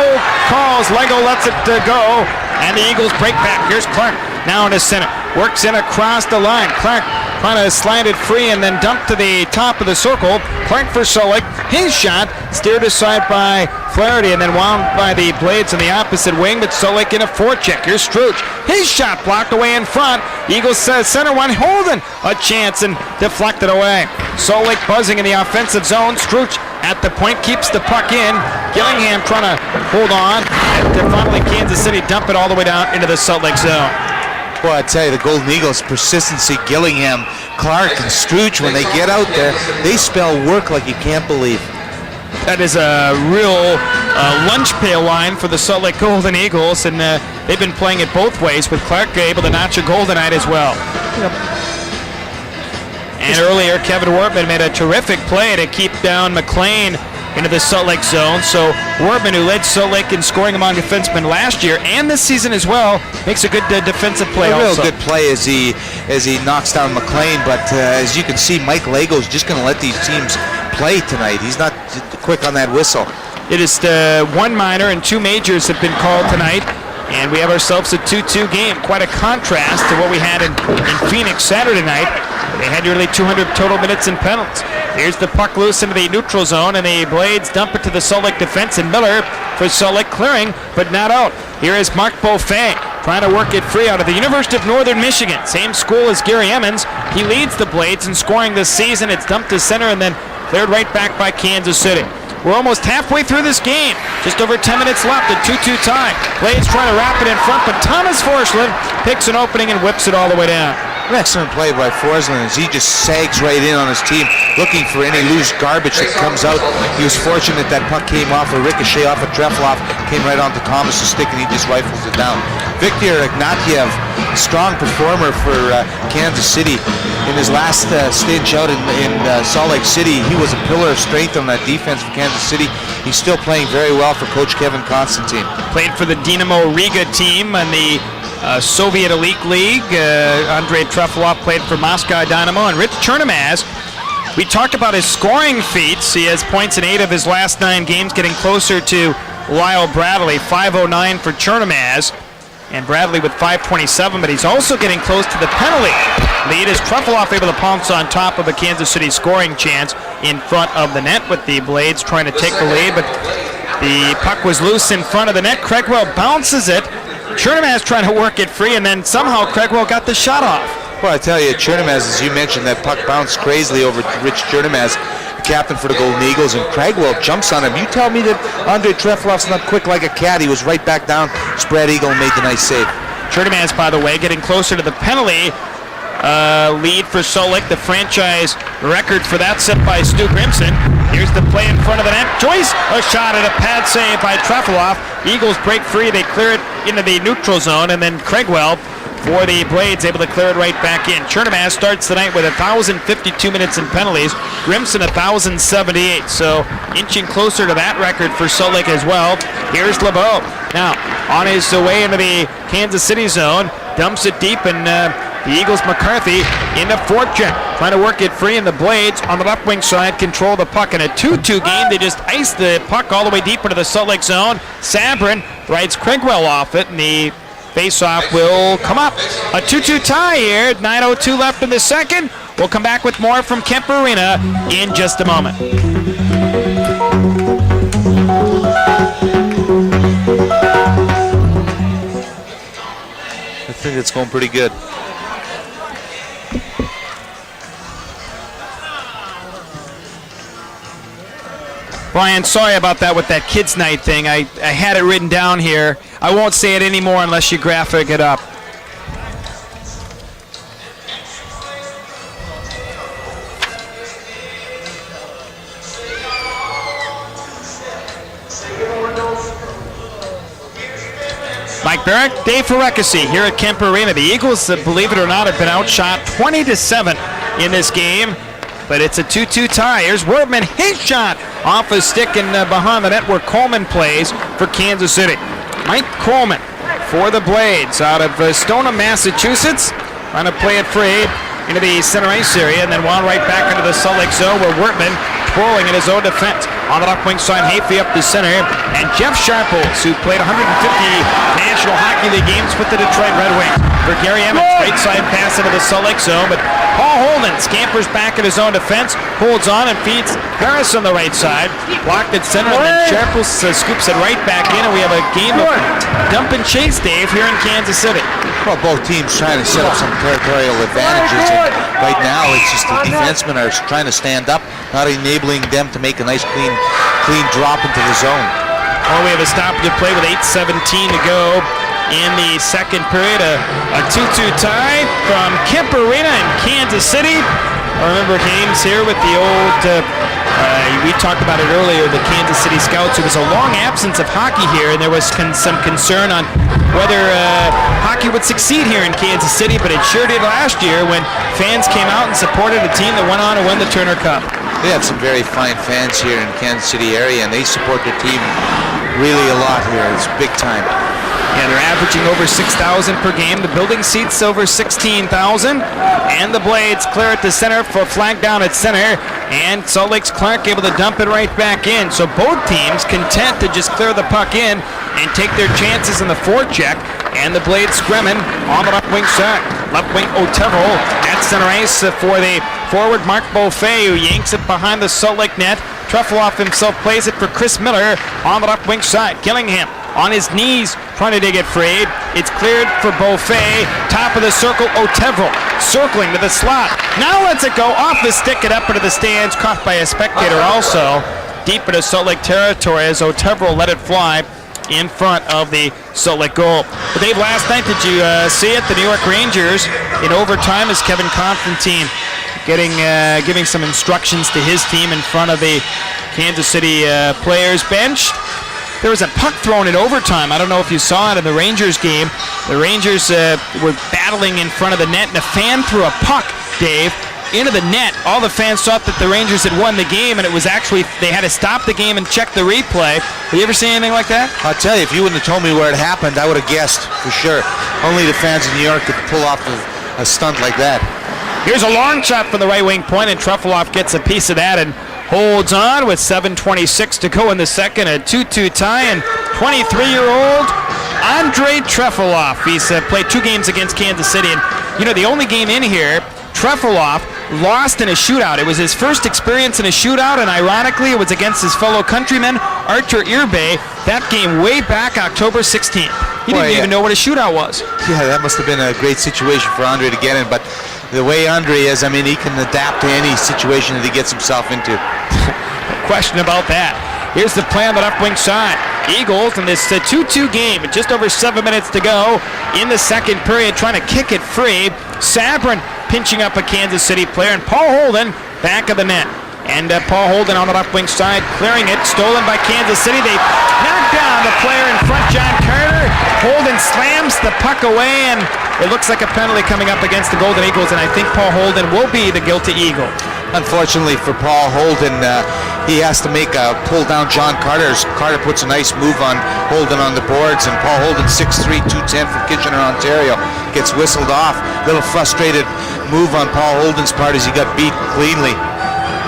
calls. Lego lets it go, and the Eagles break back. Here's Clark now into center. Works in across the line. Clark trying to slide it free and then dump to the top of the circle. Clark for Salt Lake. His shot steered aside by Flaherty and then wound by the Blades on the opposite wing, but Salt Lake in a forecheck. Here's Struch. His shot blocked away in front. Eagles center one holding a chance and deflected away. Salt Lake buzzing in the offensive zone. Struch at the point keeps the puck in. Gillingham trying to hold on. And finally Kansas City dump it all the way down into the Salt Lake zone. Boy, I tell you, the Golden Eagles' persistency, Gillingham, Clark, and Struch, when they get out there, they spell work like you can't believe. That is a real lunch pail line for the Salt Lake Golden Eagles, and they've been playing it both ways, with Clark able to notch a goal tonight as well. Yep. And earlier, Kevin Wortman made a terrific play to keep down McLean into the Salt Lake zone. So Wortman, who led Salt Lake in scoring among defensemen last year and this season as well, makes a good defensive play. A real also. good play as he knocks down McLean. But as you can see, Mike Lego's just going to let these teams play tonight. He's not quick on that whistle. It is one minor and two majors have been called tonight, and we have ourselves a 2-2 game. Quite a contrast to what we had in Phoenix Saturday night. They had nearly 200 total minutes in penalties. Here's the puck loose into the neutral zone, and the Blades dump it to the Salt Lake defense, and Miller for Salt Lake clearing, but not out. Here is Mark Beaufait trying to work it free out of the University of Northern Michigan. Same school as Gary Emmons. He leads the Blades in scoring this season. It's dumped to center and then cleared right back by Kansas City. We're almost halfway through this game. Just over 10 minutes left, a 2-2 tie. Blades trying to wrap it in front, but Thomas Forsland picks an opening and whips it all the way down. An excellent play by Forsland as he just sags right in on his team, looking for any loose garbage that comes out. He was fortunate that puck came off a ricochet off of Trefilov, came right onto Thomas' stick, and he just rifles it down. Viktor Ignatiev, strong performer for Kansas City. In his last stint out in Salt Lake City, he was a pillar of strength on that defense for Kansas City. He's still playing very well for Coach Kevin Constantine. Played for the Dynamo Riga team and the Soviet Elite League. Andrei Trefilov played for Moscow Dynamo, and Rich Chernomaz. We talked about his scoring feats. He has points in 8 of his last 9 games, getting closer to Lyle Bradley. 509 for Chernomaz. and Bradley with 5:27, but he's also getting close to the penalty lead as Truffaloff able to pounce on top of a Kansas City scoring chance in front of the net with the Blades trying to take the lead, but the puck was loose in front of the net. Craigwell bounces it. Chernomaz trying to work it free, and then somehow Craigwell got the shot off. Well, I tell you, Chernomaz, as you mentioned, that puck bounced crazily over to Rich Chernomaz, captain for the Golden Eagles, and Craigwell jumps on him. You tell me that Andre Trefloff's not quick like a cat. He was right back down, spread eagle, and made the nice save. Chernomaz, by the way, getting closer to the penalty lead for Salt Lake, the franchise record for that set by Stu Grimson. Here's the play in front of the net. Joyce, a shot at a pad save by Trefaloff. Eagles break free. They clear it into the neutral zone, and then Craigwell for the Blades able to clear it right back in. Chernomaz starts the night with 1,052 minutes in penalties. Grimson 1,078. So inching closer to that record for Salt Lake as well. Here's LeBeau. Now on his way into the Kansas City zone, dumps it deep, and the Eagles McCarthy into forecheck, trying to work it free, and the Blades on the left wing side control the puck. In a 2-2 game, they just ice the puck all the way deep into the Salt Lake zone. Sabrin rides Craigwell off it, and the face-off will come up. A 2-2 tie here, 9:02 left in the second. We'll come back with more from Kemper Arena in just a moment. I think it's going pretty good. Brian, sorry about that with that kids' night thing. I had it written down here. I won't say it anymore unless you graphic it up. Mike Barrett, Dave Hrechkosky here at Kemper Arena. The Eagles, believe it or not, have been outshot 20-7 in this game. But it's a 2-2 tie. Here's Wordman, his shot off a stick and behind the net where Coleman plays for Kansas City. Mike Coleman for the Blades out of Stoneham, Massachusetts, trying to play it free into the center ice area, and then wound right back into the Salt Lake zone where Wordman twirling in his own defense. On the left wing side, Hayfie up the center, and Jeff Sharples, who played 150 National Hockey League games with the Detroit Red Wings. For Gary Emmons, right side pass into the Salt Lake zone, but Paul Holden scampers back in his own defense, holds on and feeds Harris on the right side. Blocked at center, and then Sharples scoops it right back in, and we have a game of dump and chase, Dave, here in Kansas City. Well, both teams trying to set up some territorial advantages, and right now it's just the defensemen are trying to stand up, not enabling them to make a nice clean drop into the zone. Well, we have a stoppage of play with 8:17 to go in the second period. A 2-2 tie from Kemper Arena in Kansas City. I remember games here with the old, we talked about it earlier, the Kansas City Scouts. It was a long absence of hockey here, and there was some concern on whether hockey would succeed here in Kansas City, but it sure did last year when fans came out and supported a team that went on to win the Turner Cup. They have some very fine fans here in Kansas City area, and they support their team really a lot here. It's big time. Yeah, they're averaging over 6,000 per game. The building seats over 16,000. And the Blades clear it to center for flag down at center. And Salt Lake's Clark able to dump it right back in. So both teams content to just clear the puck in and take their chances in the forecheck. And the Blades screaming on the left wing side. Left wing Otero at center ice for the forward Mark Beaufait, who yanks it behind the Salt Lake net. Trefaloff himself plays it for Chris Miller on the left wing side. Gillingham on his knees trying to dig it free. It's cleared for Beaufait. Top of the circle, Otero circling to the slot. Now lets it go off the stick and up into the stands. Caught by a spectator also. Deep into Salt Lake territory as Otero let it fly in front of the Salt Lake goal. But Dave, last night, did you see it? The New York Rangers in overtime as Kevin Constantine giving some instructions to his team in front of the Kansas City players bench. There was a puck thrown in overtime. I don't know if you saw it in the Rangers game. The Rangers were battling in front of the net, and a fan threw a puck, Dave, into the net. All the fans thought that the Rangers had won the game, and it was actually, they had to stop the game and check the replay. Have you ever seen anything like that? I'll tell you, if you wouldn't have told me where it happened, I would have guessed for sure. Only the fans in New York could pull off a stunt like that. Here's a long shot from the right wing point, and Trefaloff gets a piece of that and holds on with 7:26 to go in the second. A 2-2 tie, and 23-year-old Andrei Trefilov. He's played 2 games against Kansas City, and the only game in here, Trefilov lost in a shootout. It was his first experience in a shootout, and ironically, it was against his fellow countryman, Artur Irbe. That game way back October 16th. He didn't even know what a shootout was. Yeah, that must have been a great situation for Andre to get in, but the way Andre is, I mean, he can adapt to any situation that he gets himself into. Question about that. Here's the play on the left wing side. Eagles in this 2-2 game, with just over 7 minutes to go in the second period, trying to kick it free. Sabrin pinching up a Kansas City player, and Paul Holden back of the net. And Paul Holden on the left wing side, clearing it, stolen by Kansas City. They knock down the player in front, John Carter. Holden slams the puck away, and it looks like a penalty coming up against the Golden Eagles, and I think Paul Holden will be the guilty Eagle. Unfortunately for Paul Holden, he has to make a pull down John Carter. Carter puts a nice move on Holden on the boards, and Paul Holden, 6'3", 210 from Kitchener, Ontario, gets whistled off. Little frustrated move on Paul Holden's part as he got beat cleanly.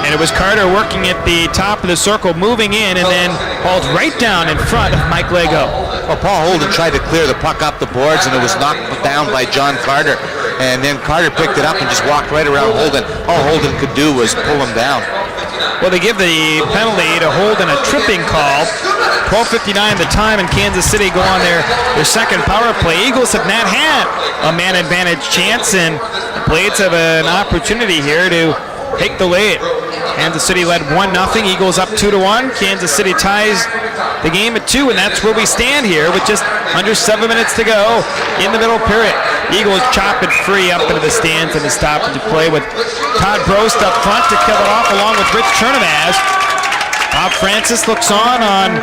And it was Carter working at the top of the circle, moving in, and then hauled right down in front of Mike Lego. Well, Paul Holden tried to clear the puck up the boards, and it was knocked down by John Carter. And then Carter picked it up and just walked right around Holden. All Holden could do was pull him down. Well, they give the penalty to Holden a tripping call. 12:59 the time, and Kansas City go on their second power play. Eagles have not had a man advantage chance, and the Blades have an opportunity here to take the lead. Kansas City led 1-0. Eagles up 2-1. Kansas City ties the game at 2, and that's where we stand here with just under 7 minutes to go in the middle period. Eagles chop it free up into the stands and the stoppage of play with Todd Brost up front to kill it off along with Rich Chernomaz. Bob Francis looks on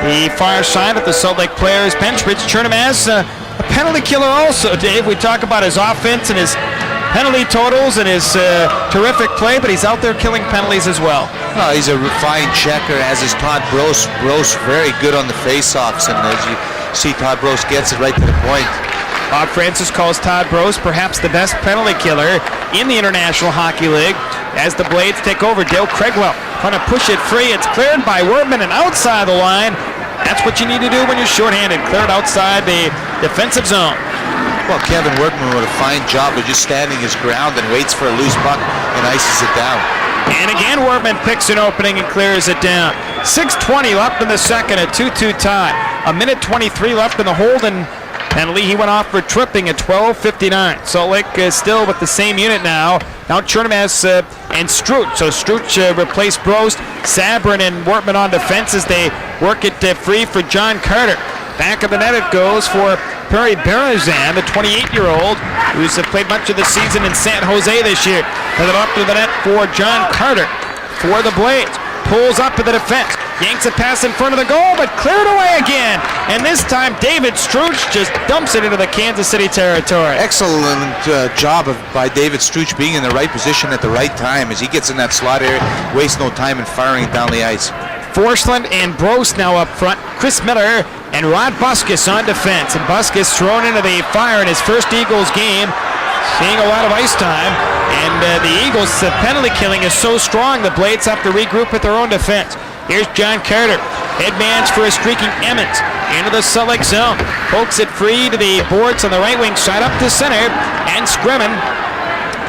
the far side of the Salt Lake players bench. Rich Chernomaz, a penalty killer also, Dave. We talk about his offense and his penalty totals and his terrific play, but he's out there killing penalties as well. Oh, he's a refined checker, as is Todd Brost. Brost very good on the face-offs, and as you see, Todd Brost gets it right to the point. Bob Francis calls Todd Brost perhaps the best penalty killer in the International Hockey League as the Blades take over. Dale Craigwell trying to push it free. It's cleared by Wortman and outside the line. That's what you need to do when you're shorthanded. Clear it outside the defensive zone. Well, Kevin Workman with a fine job of just standing his ground and waits for a loose puck and ices it down. And again, Wortman picks an opening and clears it down. 6:20 left in the second, a 2-2 tie. 1:23 left in the Holden penalty. He went off for tripping at 12:59. Salt Lake is still with the same unit now. Now Chernomaz and Struch. So Struch replaced Brost. Sabrin and Wortman on defense as they work it free for John Carter. Back of the net it goes for Perry Berezan, the 28-year-old, who's played much of the season in San Jose this year. And then up to the net for John Carter for the Blades. Pulls up to the defense. Yanks a pass in front of the goal, but cleared away again. And this time, David Struch just dumps it into the Kansas City territory. Excellent job by David Struch being in the right position at the right time as he gets in that slot area, wastes no time in firing it down the ice. Forsland and Brost now up front. Chris Miller and Rod Buskus on defense. And Buskus thrown into the fire in his first Eagles game, seeing a lot of ice time. And the Eagles' penalty killing is so strong, the Blades have to regroup with their own defense. Here's John Carter. Headmans for a streaking Emmons. Into the Salt Lake zone. Pokes it free to the boards on the right wing side up to center. And Scremin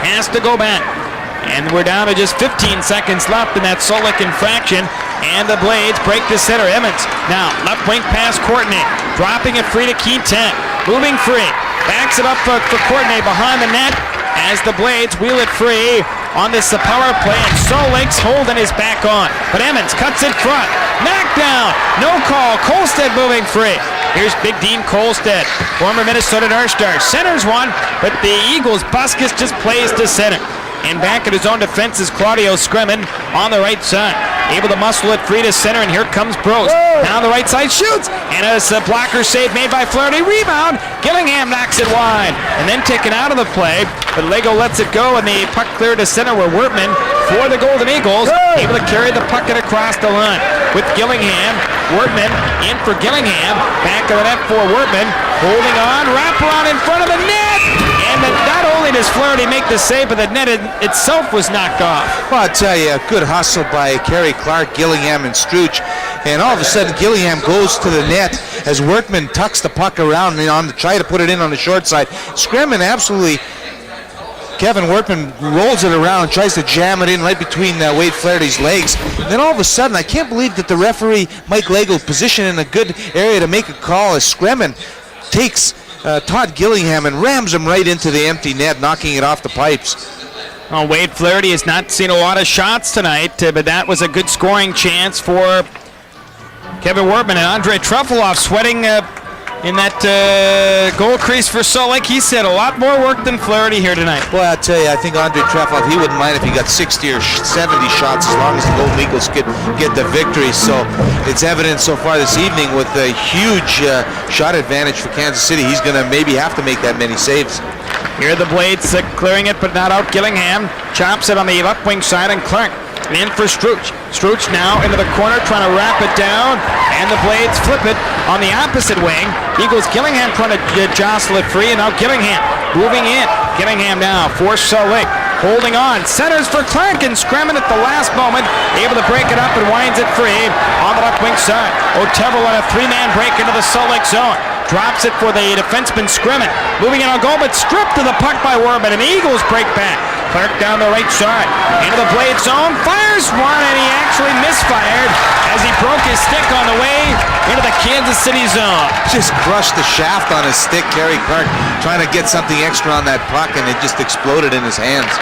has to go back. And we're down to just 15 seconds left in that Salt Lake infraction. And the Blades break to center. Emmons now left wing pass Courtney. Dropping it free to Quintan. Moving free. Backs it up for Courtney behind the net as the Blades wheel it free on this power play, and Salt Lake's Holden is back on. But Emmons cuts in front. Knocked down. No call. Kolstad moving free. Here's Big Dean Kolstad, former Minnesota North Star. Centers one, but the Eagles' Buskus just plays to center. And back at his own defense is Claudio Scremin on the right side. Able to muscle it free to center, and here comes Brost. Down the right side, shoots, and a blocker save made by Flaherty. Rebound, Gillingham knocks it wide, and then taken out of the play, but Lego lets it go, and the puck cleared to center where Wortman, for the Golden Eagles, able to carry the puck across the line. With Gillingham, Wortman in for Gillingham, back of the net for Wortman, holding on, wraparound in front of the net, and not only does Flaherty make the save, but the net itself was knocked off. Well, I'll tell you, a good hustle by Kerry Clark, Gillingham, and Struch. and all of a sudden Gillingham goes to the net as Workman tucks the puck around and to try to put it in on the short side. Scremin absolutely, Kevin Workman rolls it around and tries to jam it in right between Wade Flaherty's legs. And then all of a sudden, I can't believe that the referee, Mike Lego, positioned in a good area to make a call as Scremin takes Todd Gillingham and rams him right into the empty net, knocking it off the pipes. Well, Wade Flaherty has not seen a lot of shots tonight, but that was a good scoring chance for Kevin Workman. And Andre Truffaloff sweating in that goal crease for Salt Lake. He said a lot more work than Flaherty here tonight. Well, I'll tell you, I think Andre Truffaloff, he wouldn't mind if he got 60 or 70 shots as long as the Golden Eagles could get the victory. So it's evident so far this evening with a huge shot advantage for Kansas City. He's going to maybe have to make that many saves. Here are the Blades clearing it, but not out. Gillingham chops it on the left wing side, and Clark in for Struch. Struch now into the corner, trying to wrap it down, and the Blades flip it on the opposite wing. Eagles Gillingham trying to jostle it free, and now Gillingham moving in. Gillingham now for Salt Lake, holding on, centers for Clark, and Scremin at the last moment, able to break it up and winds it free on the left wing side. O'Teverell on a three-man break into the Salt Lake zone. Drops it for the defenseman Scremin. Moving in on goal, but stripped to the puck by Workman, and the Eagles break back. Clark down the right side, into the Blade zone, fires one, and he actually misfired as he broke his stick on the way into the Kansas City zone. Just crushed the shaft on his stick, Gary Clark, trying to get something extra on that puck, and it just exploded in his hands.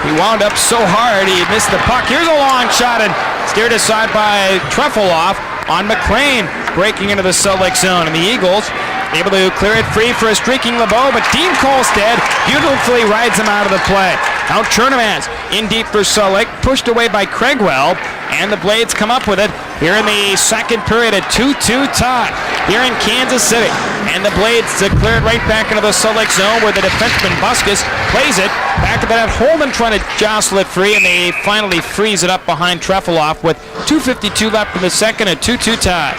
He wound up so hard, he missed the puck. Here's a long shot, and steered aside by Truffaloff on McLean, breaking into the Salt Lake zone, and the Eagles able to clear it free for a streaking LeBeau, but Dean Kolstad beautifully rides him out of the play. Now Chernomaz in deep for Salt Lake, pushed away by Craigwell, and the Blades come up with it here in the second period, a 2-2 tie here in Kansas City. And the Blades clear it right back into the Salt Lake zone where the defenseman Buskus plays it back to that. Holden trying to jostle it free, and they finally freeze it up behind Truffaloff with 2:52 left in the second, a 2-2 tie.